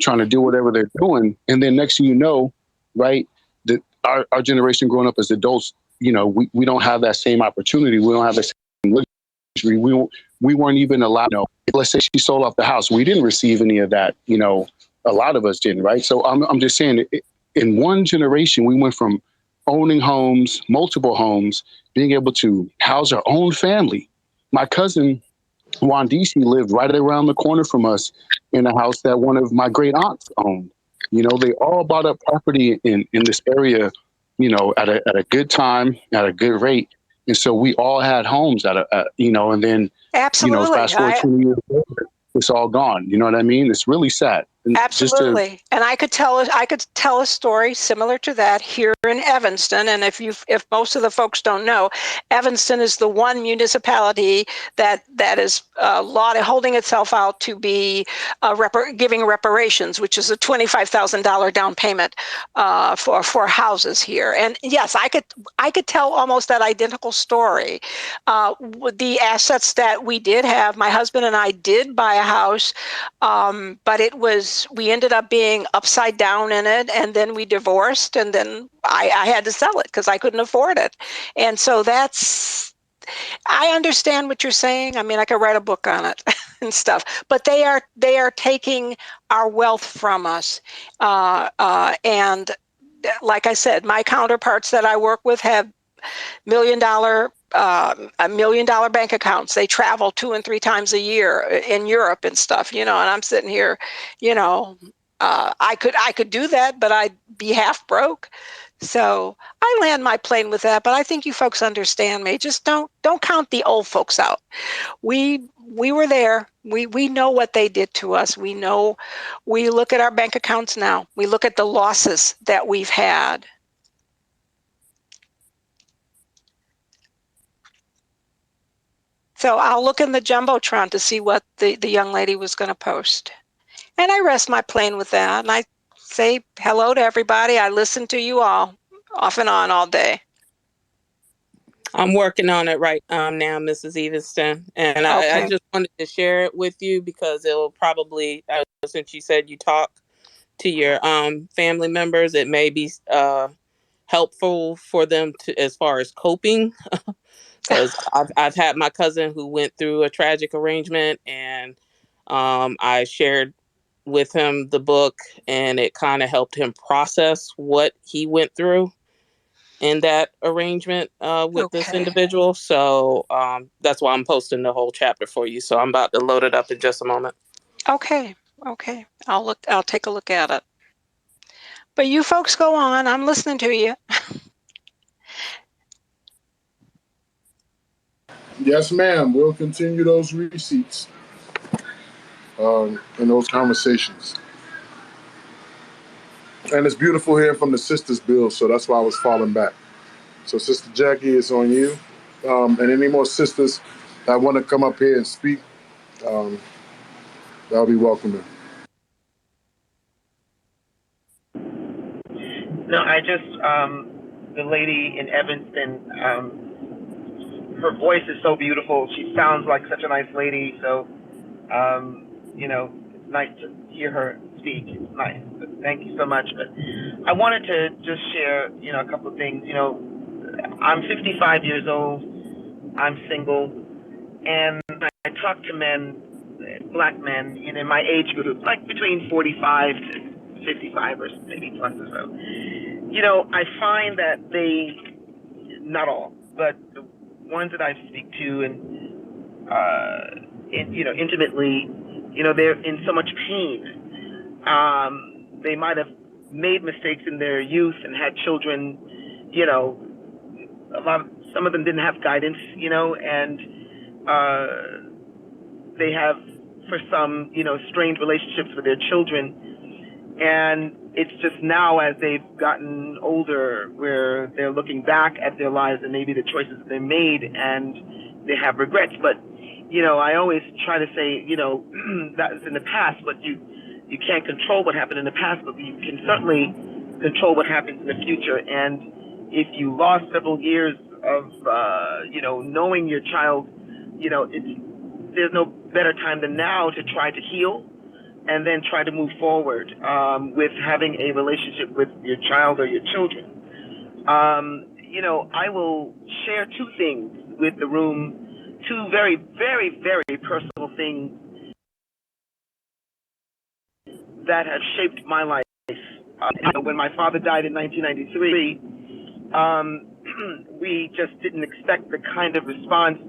trying to do whatever they're doing. And then next thing you know, right, that our generation growing up as adults, we don't have that same opportunity. We don't have the same luxury. We weren't even allowed, let's say she sold off the house. We didn't receive any of that, a lot of us didn't, right? So I'm just saying in one generation, we went from owning homes, multiple homes, being able to house our own family. My cousin, Wandishi, lived right around the corner from us in a house that one of my great aunts owned. They all bought up property in this area, at a good time, at a good rate. And so we all had homes and then, Absolutely. Fast forward 20 years later, it's all gone. You know what I mean? It's really sad. And absolutely. And I could tell a story similar to that here in Evanston. And if most of the folks don't know, Evanston is the one municipality that is holding itself out to be giving reparations, which is a $25,000 down payment for houses here. And yes, I could tell almost that identical story. With the assets that we did have, my husband and I did buy a house, but we ended up being upside down in it, and then we divorced, and then I had to sell it because I couldn't afford it. And so I understand what you're saying. I mean, I could write a book on it and stuff, but they are taking our wealth from us. And like I said, my counterparts that I work with have $1 million bank accounts. They travel 2 and 3 times a year in Europe and stuff, and I'm sitting here, I could do that, but I'd be half broke. So I land my plane with that, but I think you folks understand me. Just don't count the old folks out. We were there. We know what they did to us. We look at our bank accounts now. We look at the losses that we've had. So I'll look in the Jumbotron to see what the young lady was going to post. And I rest my plane with that. And I say hello to everybody. I listen to you all off and on all day. I'm working on it right now, Mrs. Evanston, and I Okay. just wanted to share it with you because it will probably, since you said you talk to your family members, it may be helpful for them to as far as coping. Because I've had my cousin who went through a tragic arrangement, and I shared with him the book, and it kind of helped him process what he went through in that arrangement with this Okay. individual. So that's why I'm posting the whole chapter for you. So I'm about to load it up in just a moment. Okay. Okay. I'll take a look at it. But you folks go on. I'm listening to you. Yes, ma'am. We'll continue those receipts and those conversations. And it's beautiful hearing from the sisters, Bill. So that's why I was falling back. So, Sister Jackie, it's on you. And any more sisters that want to come up here and speak, um, that'll be welcome. No, I just the lady in Evanston. Her voice is so beautiful. She sounds like such a nice lady. So, it's nice to hear her speak. It's nice. But thank you so much. But I wanted to just share, a couple of things. I'm 55 years old. I'm single, and I talk to men, black men, in my age group, like between 45 to 55 or maybe plus or so. I find that they, not all, but the ones that I speak to and intimately, they're in so much pain. They might have made mistakes in their youth and had children. Some of them didn't have guidance, and they have, for some, strained relationships with their children. And it's just now, as they've gotten older, where they're looking back at their lives and maybe the choices they made, and they have regrets. But, I always try to say, that is in the past, but you can't control what happened in the past, but you can certainly control what happens in the future. And if you lost several years of, knowing your child, there's no better time than now to try to heal and then try to move forward with having a relationship with your child or your children. I will share two things with the room, two very, very, very personal things that have shaped my life. When my father died in 1993, we just didn't expect the kind of response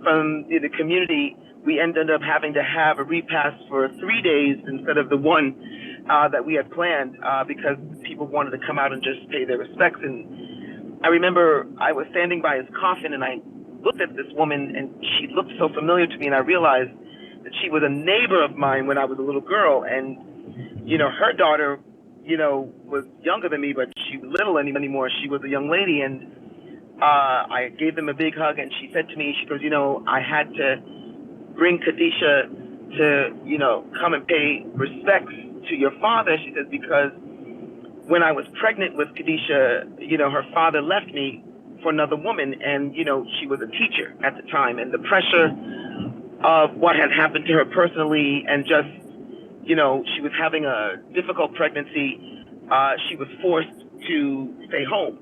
from the community. We ended up having to have a repast for 3 days instead of the one that we had planned because people wanted to come out and just pay their respects. And I remember I was standing by his coffin, and I looked at this woman, and she looked so familiar to me, and I realized that she was a neighbor of mine when I was a little girl. And her daughter, was younger than me, but she was little anymore. She was a young lady, and I gave them a big hug, and she said to me, she goes, I had to bring Khadijah to, come and pay respects to your father. She says, because when I was pregnant with Khadijah, her father left me for another woman, and, she was a teacher at the time, and the pressure of what had happened to her personally, and just, she was having a difficult pregnancy, she was forced to stay home.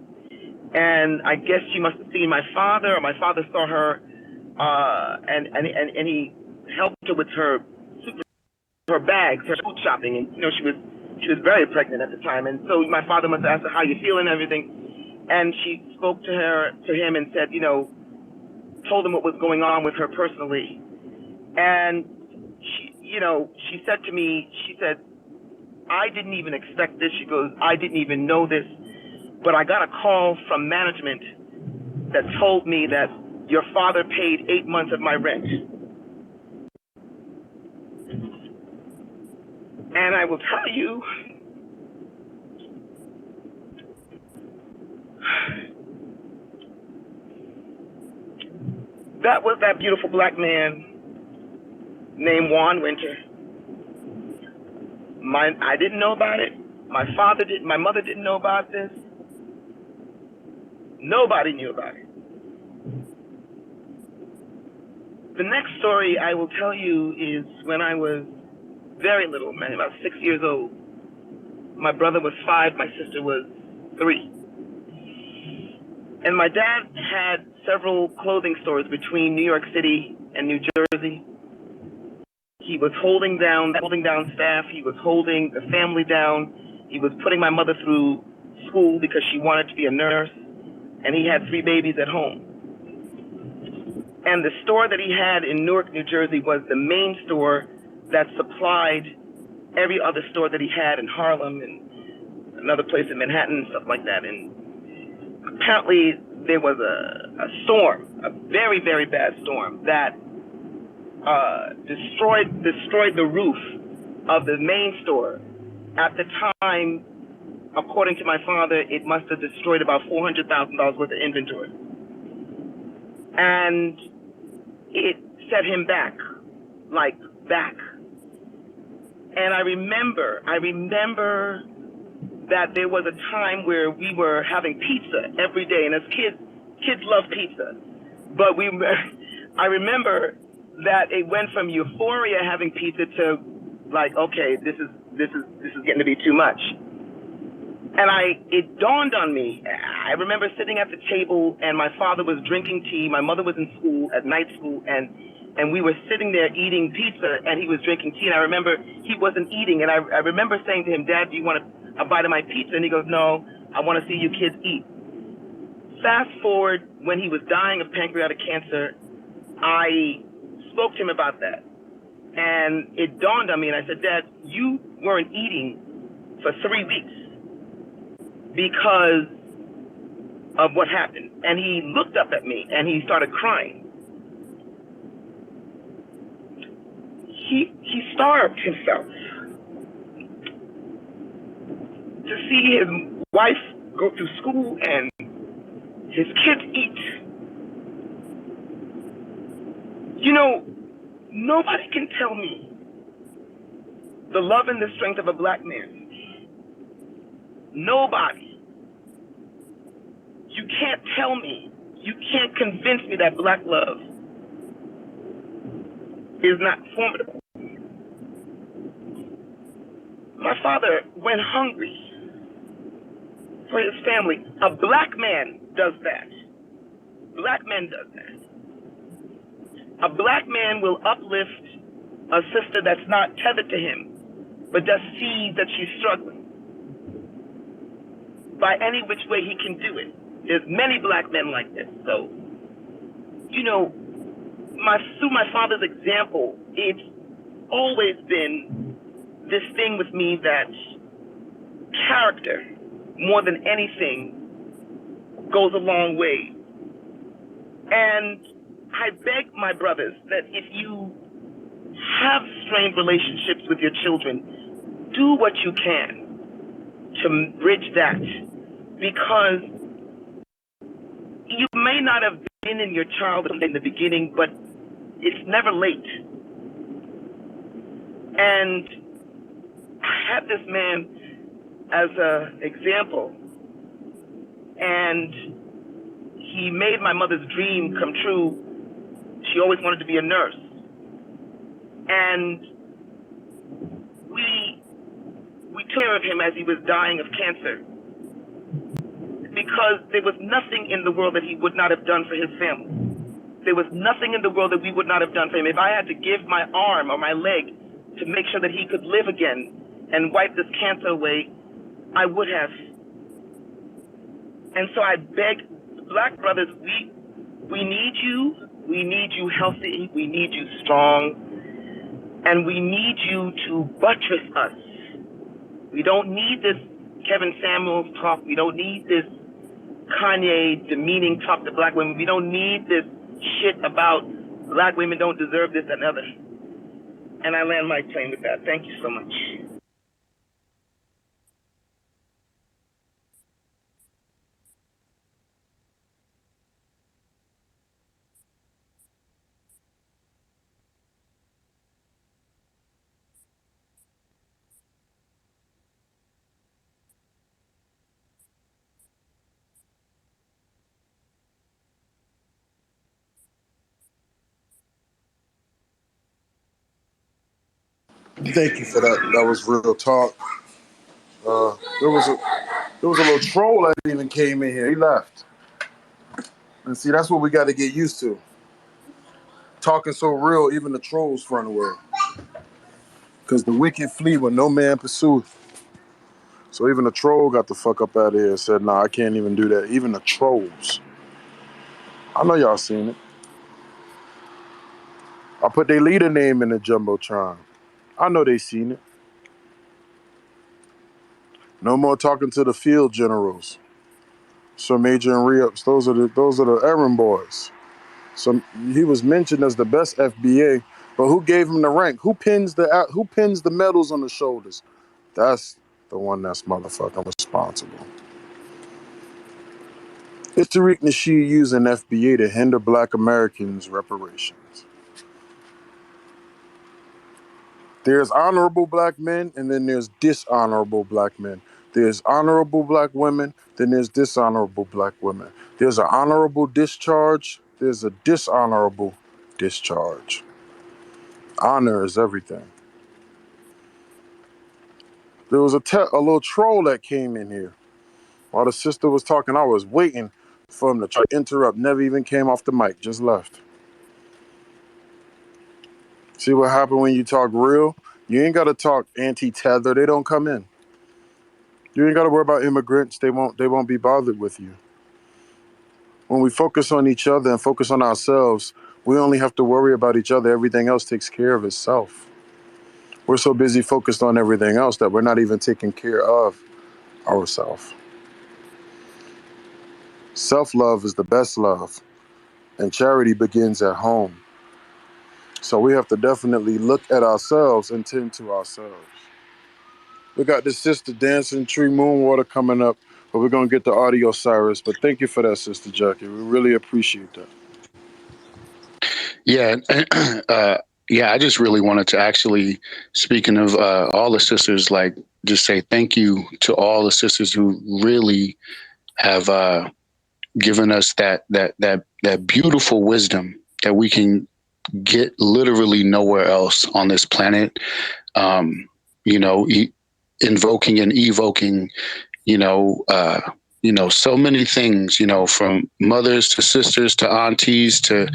And I guess she must have seen my father, or my father saw her, and he helped her with her bags, her food shopping, and she was very pregnant at the time. And so my father must have asked her how you feel and everything, and she spoke to him and said, told him what was going on with her personally. And she said to me, she said, I didn't even expect this. She goes, I didn't even know this, but I got a call from management that told me that your father paid 8 months of my rent. And I will tell you, that was that beautiful black man named Juan Winter. I didn't know about it. My mother didn't know about this. Nobody knew about it. The next story I will tell you is when I was very little, man, about 6 years old. My brother was 5, my sister was 3. And my dad had several clothing stores between New York City and New Jersey. He was holding down staff. He was holding the family down. He was putting my mother through school because she wanted to be a nurse. And he had 3 babies at home. And the store that he had in Newark, New Jersey was the main store that supplied every other store that he had in Harlem and another place in Manhattan and stuff like that. And apparently there was a storm, a very, very bad storm that destroyed the roof of the main store. At the time, according to my father, it must have destroyed about $400,000 worth of inventory. And it set him back. And I remember that there was a time where we were having pizza every day, and as kids love pizza. But I remember that it went from euphoria having pizza to like, okay, this is getting to be too much. And it dawned on me. I remember sitting at the table, and my father was drinking tea. My mother was in school, at night school, and we were sitting there eating pizza, and he was drinking tea. And I remember he wasn't eating, and I remember saying to him, "Dad, do you want a bite of my pizza?" And he goes, "No, I want to see you kids eat." Fast forward, when he was dying of pancreatic cancer, I spoke to him about that. And it dawned on me, and I said, "Dad, you weren't eating for 3 weeks because of what happened." And he looked up at me, and he started crying. He starved himself to see his wife go through school and his kids eat. You know, nobody can tell me the love and the strength of a black man. Nobody. You can't tell me, you can't convince me that black love is not formidable. My father went hungry for his family. A black man does that. Black man does that. A black man will uplift a sister that's not tethered to him, but just sees that she's struggling. By any which way he can do it. There's many black men like this. So, you know, through my father's example, it's always been this thing with me that character, more than anything, goes a long way. And I beg my brothers that if you have strained relationships with your children, do what you can to bridge that, because you may not have been in your childhood in the beginning, but it's never late. And I had this man as an example, and he made my mother's dream come true. She always wanted to be a nurse. And we took care of him as he was dying of cancer, because there was nothing in the world that he would not have done for his family. There was nothing in the world that we would not have done for him. If I had to give my arm or my leg to make sure that he could live again and wipe this cancer away, I would have. And so I beg black brothers, we need you. We need you healthy. We need you strong. And we need you to buttress us. We don't need this Kevin Samuels talk. We don't need this Kanye demeaning talk to black women. We don't need this shit about black women don't deserve this and other. And I land my plane with that. Thank you so much. Thank you for that. That was real talk. There was a little troll that even came in here. He left. And see, that's what we got to get used to. Talking so real, even the trolls run away. Because the wicked flee when no man pursueth. So even the troll got the fuck up out of here and said, nah, I can't even do that. Even the trolls. I know y'all seen it. I put their leader name in the Jumbotron. I know they seen it. No more talking to the field generals. Sir Major and Re-ups. Those are the errand boys. So he was mentioned as the best FBA, but who gave him the rank? Who pins the medals on the shoulders? That's the one that's motherfucking responsible. Is tariqnasheed using FBA to hinder Black Americans' reparations? There's honorable Black men, and then there's dishonorable Black men. There's honorable Black women, then there's dishonorable Black women. There's an honorable discharge, there's a dishonorable discharge. Honor is everything. There was a little troll that came in here. While the sister was talking, I was waiting for him to try to interrupt. Never even came off the mic, just left. See what happened when you talk real? You ain't gotta talk anti-tether, they don't come in. You ain't gotta worry about immigrants, they won't be bothered with you. When we focus on each other and focus on ourselves, we only have to worry about each other. Everything else takes care of itself. We're so busy focused on everything else that we're not even taking care of ourselves. Self-love is the best love, and charity begins at home. So we have to definitely look at ourselves and tend to ourselves. We got this Sister Dancing Tree Moonwater coming up, but we're going to get the audio, Cyrus. But thank you for that, Sister Jackie. We really appreciate that. Yeah, yeah. I just really wanted to actually, speaking of all the sisters, like just say thank you to all the sisters who really have given us that beautiful wisdom that we can get literally nowhere else on this planet. You know, invoking and evoking. You know. So many things, from mothers to sisters to aunties to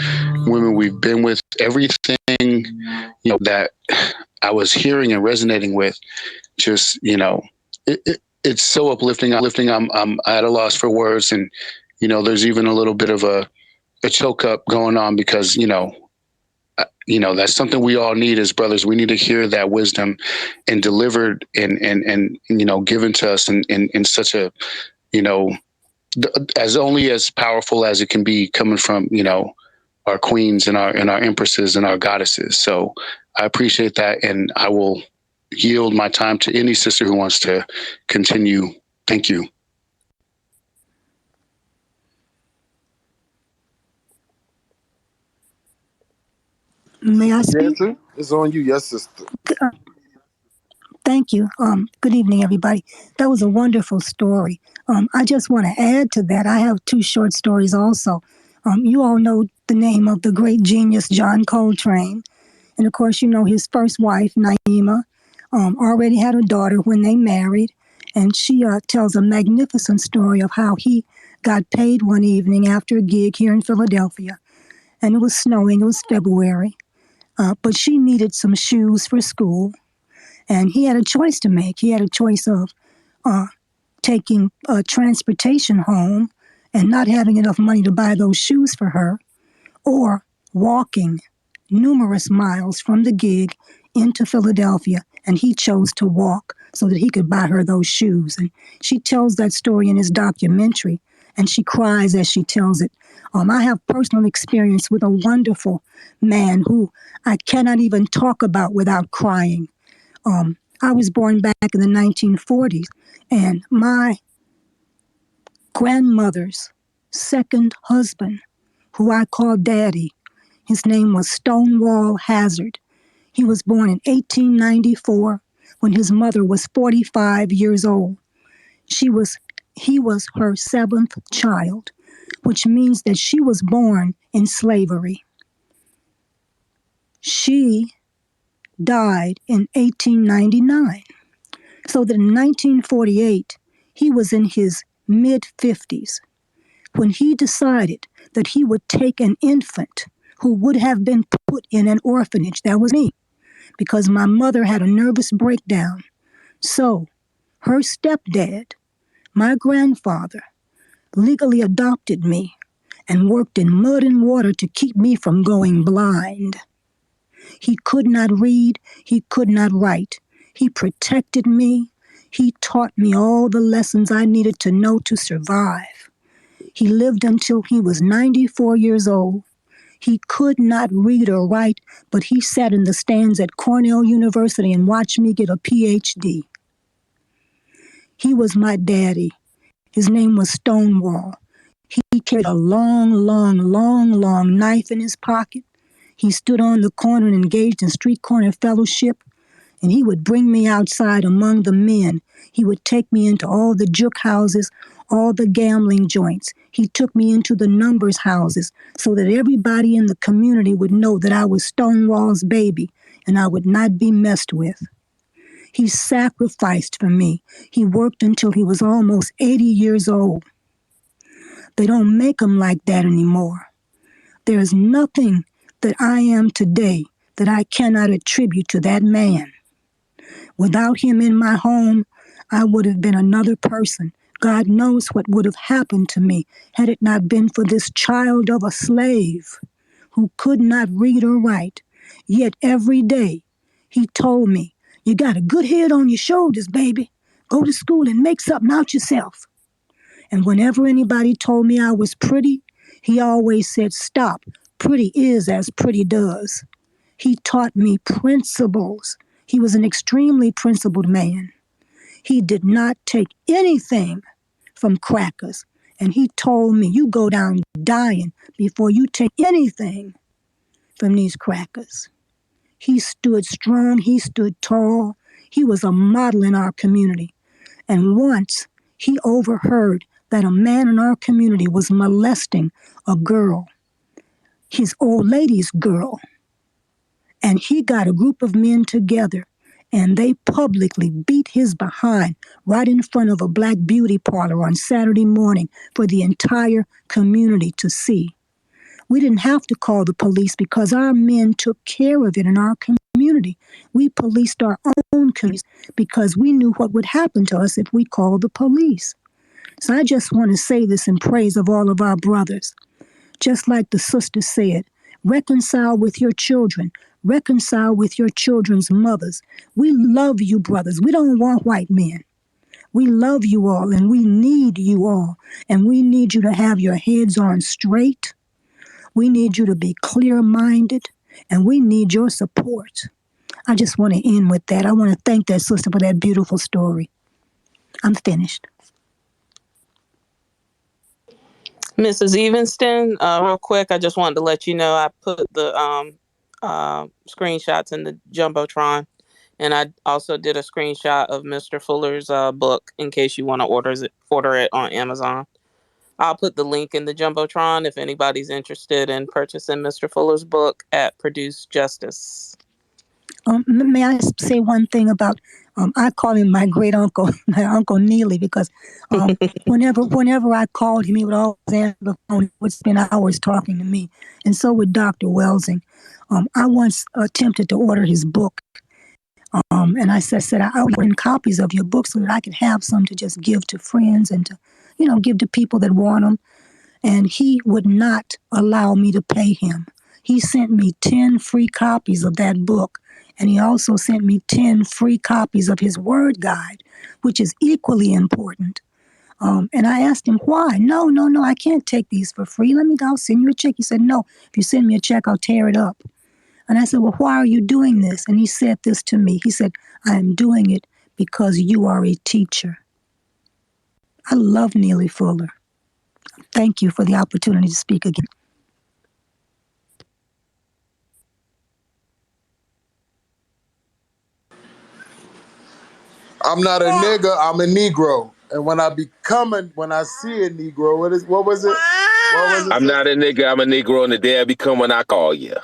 women we've been with, everything, that I was hearing and resonating with, just, it's so uplifting. I'm at a loss for words. And, there's even a little bit of a choke up going on because, that's something we all need as brothers. We need to hear that wisdom and delivered and given to us in such a, as only as powerful as it can be coming from, our queens and our empresses and our goddesses. So I appreciate that. And I will yield my time to any sister who wants to continue. Thank you. May I speak? Dancing? It's on you. Yes, sister. Thank you. Good evening, everybody. That was a wonderful story. I just want to add to that. I have two short stories also. You all know the name of the great genius John Coltrane. And of course, you know his first wife, Naima, already had a daughter when they married. And she tells a magnificent story of how he got paid one evening after a gig here in Philadelphia. And it was snowing, it was February. But she needed some shoes for school. And he had a choice to make. He had a choice of taking transportation home and not having enough money to buy those shoes for her, or walking numerous miles from the gig into Philadelphia. And he chose to walk so that he could buy her those shoes. And she tells that story in his documentary, and she cries as she tells it. I have personal experience with a wonderful man who I cannot even talk about without crying. I was born back in the 1940s, and my grandmother's second husband, who I call Daddy, his name was Stonewall Hazard. He was born in 1894 when his mother was 45 years old. He was her seventh child, which means that she was born in slavery. She died in 1899. So that in 1948, he was in his mid-50s when he decided that he would take an infant who would have been put in an orphanage. That was me, because my mother had a nervous breakdown. So her stepdad, my grandfather, legally adopted me and worked in mud and water to keep me from going blind. He could not read, he could not write. He protected me. He taught me all the lessons I needed to know to survive. He lived until he was 94 years old. He could not read or write, but he sat in the stands at Cornell University and watched me get a PhD. He was my daddy. His name was Stonewall. He carried a long knife in his pocket. He stood on the corner and engaged in street corner fellowship, and he would bring me outside among the men. He would take me into all the juke houses, all the gambling joints. He took me into the numbers houses so that everybody in the community would know that I was Stonewall's baby and I would not be messed with. He sacrificed for me. He worked until he was almost 80 years old. They don't make them like that anymore. There is nothing that I am today that I cannot attribute to that man. Without him in my home, I would have been another person. God knows what would have happened to me had it not been for this child of a slave who could not read or write. Yet every day he told me, "You got a good head on your shoulders, baby. Go to school and make something out yourself." And whenever anybody told me I was pretty, he always said, "Stop. Pretty is as pretty does." He taught me principles. He was an extremely principled man. He did not take anything from crackers. And he told me, "You go down dying before you take anything from these crackers." He stood strong. He stood tall. He was a model in our community. And once he overheard that a man in our community was molesting a girl, his old lady's girl. And he got a group of men together and they publicly beat his behind right in front of a black beauty parlor on Saturday morning for the entire community to see. We didn't have to call the police because our men took care of it in our community. We policed our own communities because we knew what would happen to us if we called the police. So I just want to say this in praise of all of our brothers. Just like the sister said, reconcile with your children. Reconcile with your children's mothers. We love you, brothers. We don't want white men. We love you all and we need you all. And we need you to have your heads on straight. We need you to be clear-minded. And we need your support. I just want to end with that. I want to thank that sister for that beautiful story. I'm finished. Mrs. Evanston, real quick, I just wanted to let you know I put the screenshots in the Jumbotron. And I also did a screenshot of Mr. Fuller's book in case you want to order it on Amazon. I'll put the link in the Jumbotron if anybody's interested in purchasing Mr. Fuller's book at Produce Justice. May I say one thing about, I call him my great uncle, my Uncle Neely, because whenever I called him, he would always answer the phone. He would spend hours talking to me. And so would Dr. Welsing. I once attempted to order his book. And I said, I ordered copies of your book so that I could have some to just give to friends and to, give to people that want them. And he would not allow me to pay him. He sent me 10 free copies of that book. And he also sent me 10 free copies of his word guide, which is equally important. And I asked him, why? No, I can't take these for free. I'll send you a check. He said, no, if you send me a check, I'll tear it up. And I said, well, why are you doing this? And he said this to me. He said, I am doing it because you are a teacher. I love Neely Fuller. Thank you for the opportunity to speak again. I'm not a nigga, I'm a Negro. And when I see a Negro, what was it? I'm not a nigga, I'm a Negro, and the day I become when I call you.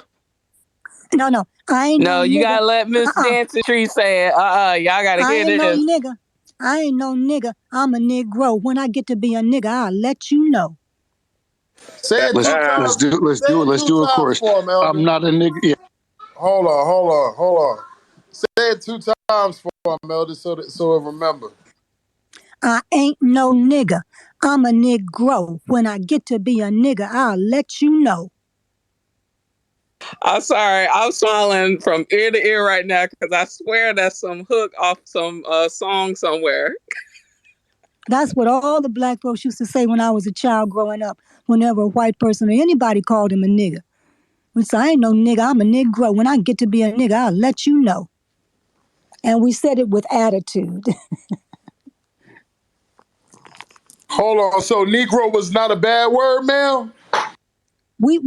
No, I ain't No, no you nigga. gotta let Miss Dancing Tree say it. Y'all gotta I hear ain't no this. nigga. I ain't no nigga. I'm a Negro. When I get to be a nigga, I'll let you know. Say it two Let's times. do let's Say do it. it Let's two do a times chorus. for him, I'm Elder. not a nigga. Yeah. Hold on. Say it two times for him, Elder, so he'll remember. I ain't no nigga. I'm a Negro. When I get to be a nigga, I'll let you know. I'm sorry, I'm smiling from ear to ear right now because I swear that's some hook off some song somewhere. That's what all the black folks used to say when I was a child growing up. Whenever a white person or anybody called him a nigga, we say, I ain't no nigga. I'm a Negro. When I get to be a nigga, I'll let you know. And we said it with attitude. Hold on. So Negro was not a bad word, ma'am? We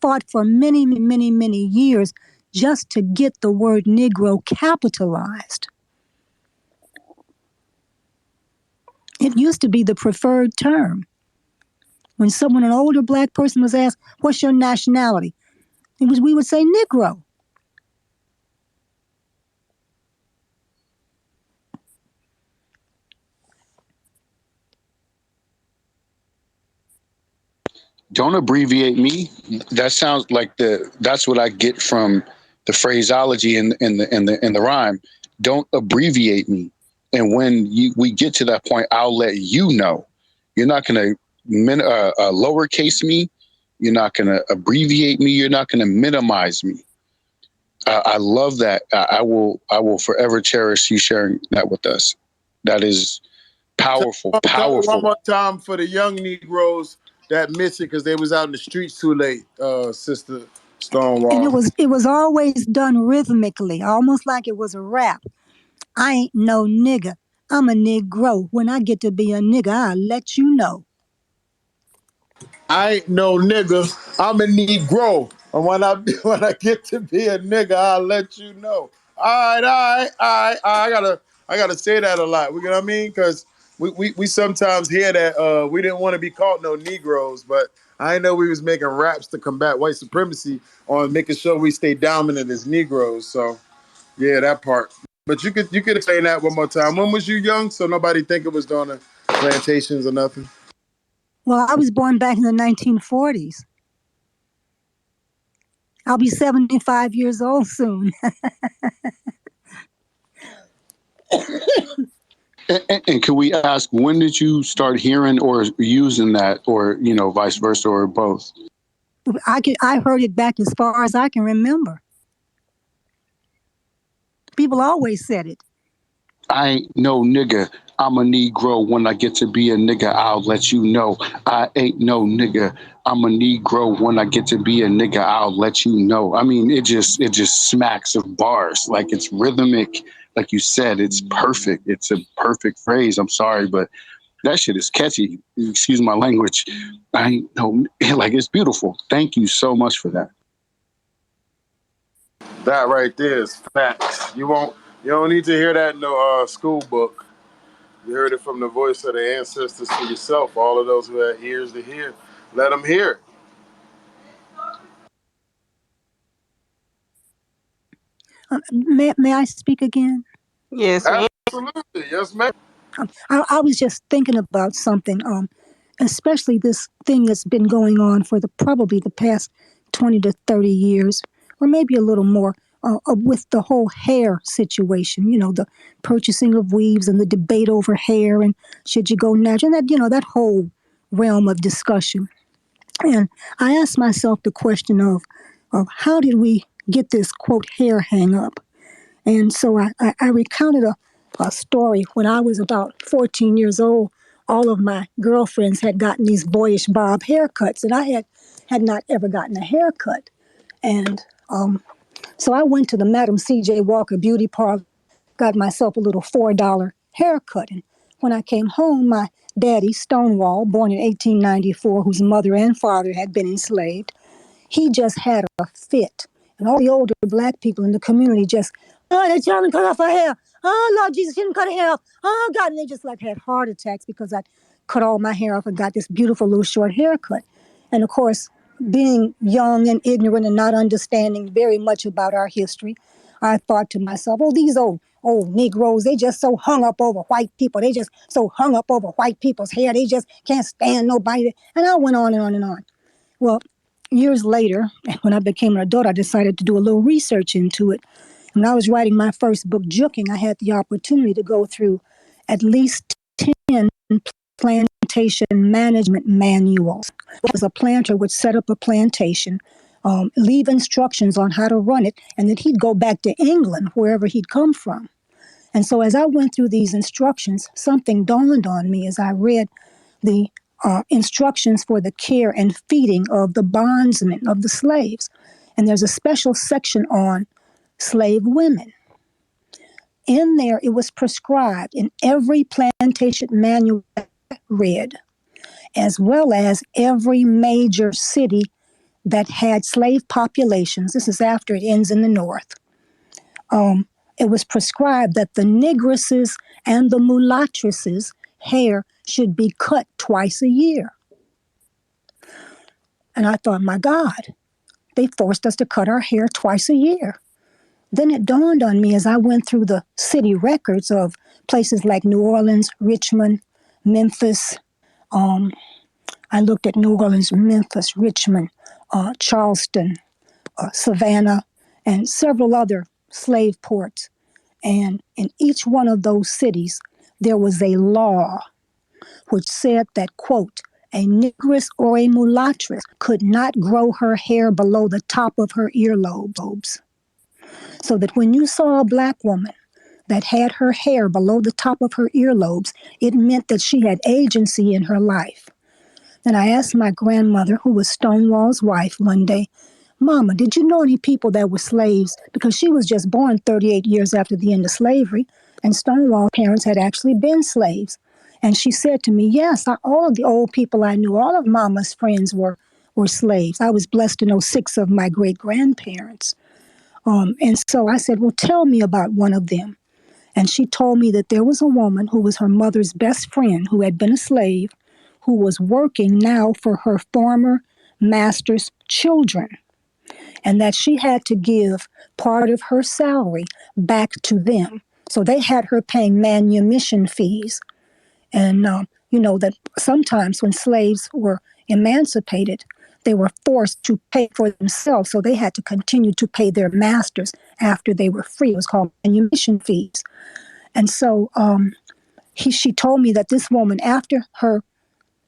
fought for many years just to get the word Negro capitalized. It used to be the preferred term. When an older black person was asked, what's your nationality? We would say Negro. Don't abbreviate me. That sounds like that's what I get from the phraseology in the rhyme. Don't abbreviate me. And when we get to that point, I'll let you know. You're not going to lowercase me. You're not going to abbreviate me. You're not going to minimize me. I love that. I will forever cherish you sharing that with us. That is powerful, Tell it one powerful. more time for the young Negroes that miss it because they was out in the streets too late, Sister And Stonewall. it was always done rhythmically, almost like it was a rap. I ain't no nigga. I'm a Negro. When I get to be a nigga, I'll let you know. I ain't no nigga. I'm a Negro. And when I get to be a nigga, I'll let you know. All right. I gotta say that a lot. You know what I mean? Because we sometimes hear that we didn't want to be called no Negroes, but I know we was making raps to combat white supremacy on making sure we stay dominant as Negroes. So yeah, that part. But you could explain that one more time. When was you young? So nobody think it was doing the plantations or nothing. Well, I was born back in the 1940s. I'll be 75 years old soon. And can we ask, when did you start hearing or using that, or vice versa, or both? I heard it back as far as I can remember. People always said it. I ain't no nigga. I'm a Negro. When I get to be a nigga, I'll let you know. I ain't no nigga. I'm a Negro. When I get to be a nigga, I'll let you know. I mean, it just smacks of bars. Like, it's rhythmic. Like you said, it's perfect. It's a perfect phrase. I'm sorry, but that shit is catchy. Excuse my language. I ain't no like, it's beautiful. Thank you so much for that. That right there is facts. You don't need to hear that in no school book. You heard it from the voice of the ancestors for yourself. All of those who had ears to hear, let them hear it. May I speak again? Yes, ma'am. Absolutely, yes, ma'am. I was just thinking about something, especially this thing that's been going on for probably the past 20 to 30 years, or maybe a little more, with the whole hair situation, the purchasing of weaves and the debate over hair and should you go natural, and that whole realm of discussion. And I asked myself the question of how did we get this quote hair hang up? And so I recounted a story when I was about 14 years old. All of my girlfriends had gotten these boyish bob haircuts, and I had not ever gotten a haircut. And so I went to the Madam C.J. Walker Beauty Parlor, got myself a little $4 haircut. And when I came home, my daddy, Stonewall, born in 1894, whose mother and father had been enslaved, he just had a fit. And all the older black people in the community just, oh, that gentleman cut off her hair. Oh, Lord Jesus, she didn't cut her hair off. Oh, God. And they just like had heart attacks because I cut all my hair off and got this beautiful little short haircut. And of course, being young and ignorant and not understanding very much about our history, I thought to myself, oh, these old Negroes, they just so hung up over white people. They just so hung up over white people's hair. They just can't stand nobody. And I went on and on and on. Well, years later, when I became an adult, I decided to do a little research into it. When I was writing my first book, Jooking, I had the opportunity to go through at least 10 plantation management manuals. As a planter would set up a plantation, leave instructions on how to run it, and then he'd go back to England, wherever he'd come from. And so as I went through these instructions, something dawned on me as I read the instructions for the care and feeding of the bondsmen, of the slaves. And there's a special section on slave women. In there, it was prescribed in every plantation manual I read, as well as every major city that had slave populations. This is after it ends in the North. It was prescribed that the negresses and the mulattresses' hair should be cut twice a year. And I thought, my God, they forced us to cut our hair twice a year. Then it dawned on me as I went through the city records of places like New Orleans, Richmond, Memphis. I looked at New Orleans, Memphis, Richmond, Charleston, Savannah, and several other slave ports. And in each one of those cities, there was a law which said that, quote, a negress or a mulatress could not grow her hair below the top of her earlobes. So that when you saw a black woman that had her hair below the top of her earlobes, it meant that she had agency in her life. And I asked my grandmother, who was Stonewall's wife, one day, Mama, did you know any people that were slaves? Because she was just born 38 years after the end of slavery, and Stonewall's parents had actually been slaves. And she said to me, yes, all of the old people I knew, all of Mama's friends were slaves. I was blessed to know 6 of my great-grandparents. And so I said, well, tell me about one of them. And she told me that there was a woman who was her mother's best friend who had been a slave, who was working now for her former master's children, and that she had to give part of her salary back to them. So they had her paying manumission fees. And, that sometimes when slaves were emancipated, they were forced to pay for themselves. So they had to continue to pay their masters after they were free. It was called manumission fees. And so she told me that this woman, after her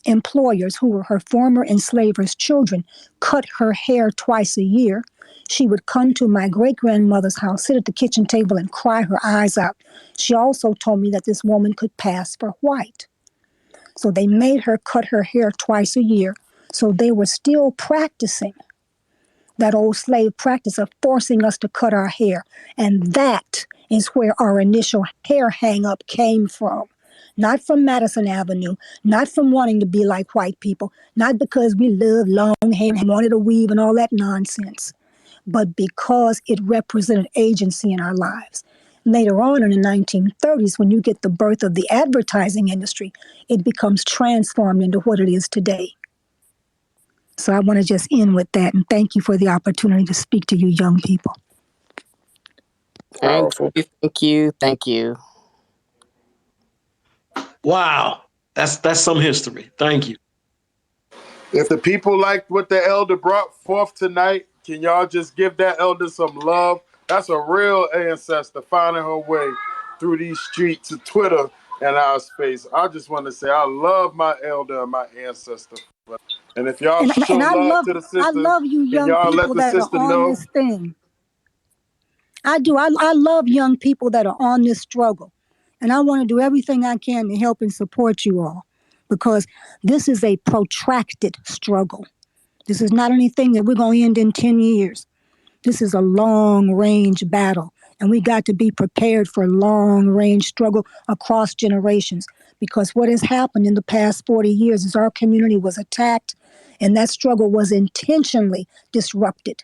employers, who were her former enslavers' children, cut her hair twice a year, she would come to my great-grandmother's house, sit at the kitchen table, and cry her eyes out. She also told me that this woman could pass for white. So they made her cut her hair twice a year. So they were still practicing that old slave practice of forcing us to cut our hair. And that is where our initial hair hang-up came from. Not from Madison Avenue, not from wanting to be like white people, not because we love long hair and wanted to weave and all that nonsense, but because it represented agency in our lives. Later on in the 1930s, when you get the birth of the advertising industry, it becomes transformed into what it is today. So I want to just end with that, and thank you for the opportunity to speak to you young people. Powerful. Thank you. Wow. That's some history. Thank you. If the people liked what the elder brought forth tonight, can y'all just give that elder some love? That's a real ancestor finding her way through these streets of Twitter and our space. I just want to say I love my elder and my ancestor. And if y'all show love to the sister, I love you can young y'all let people the that are sister on know? this thing. I do. I love young people that are on this struggle. And I want to do everything I can to help and support you all, because this is a protracted struggle. This is not anything that we're going to end in 10 years. This is a long-range battle, and we got to be prepared for long-range struggle across generations, because what has happened in the past 40 years is our community was attacked, and that struggle was intentionally disrupted.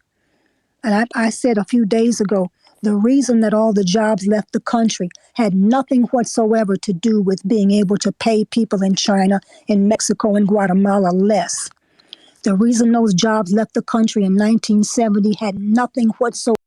And I said a few days ago, the reason that all the jobs left the country had nothing whatsoever to do with being able to pay people in China, in Mexico, and Guatemala less. The reason those jobs left the country in 1970 had nothing whatsoever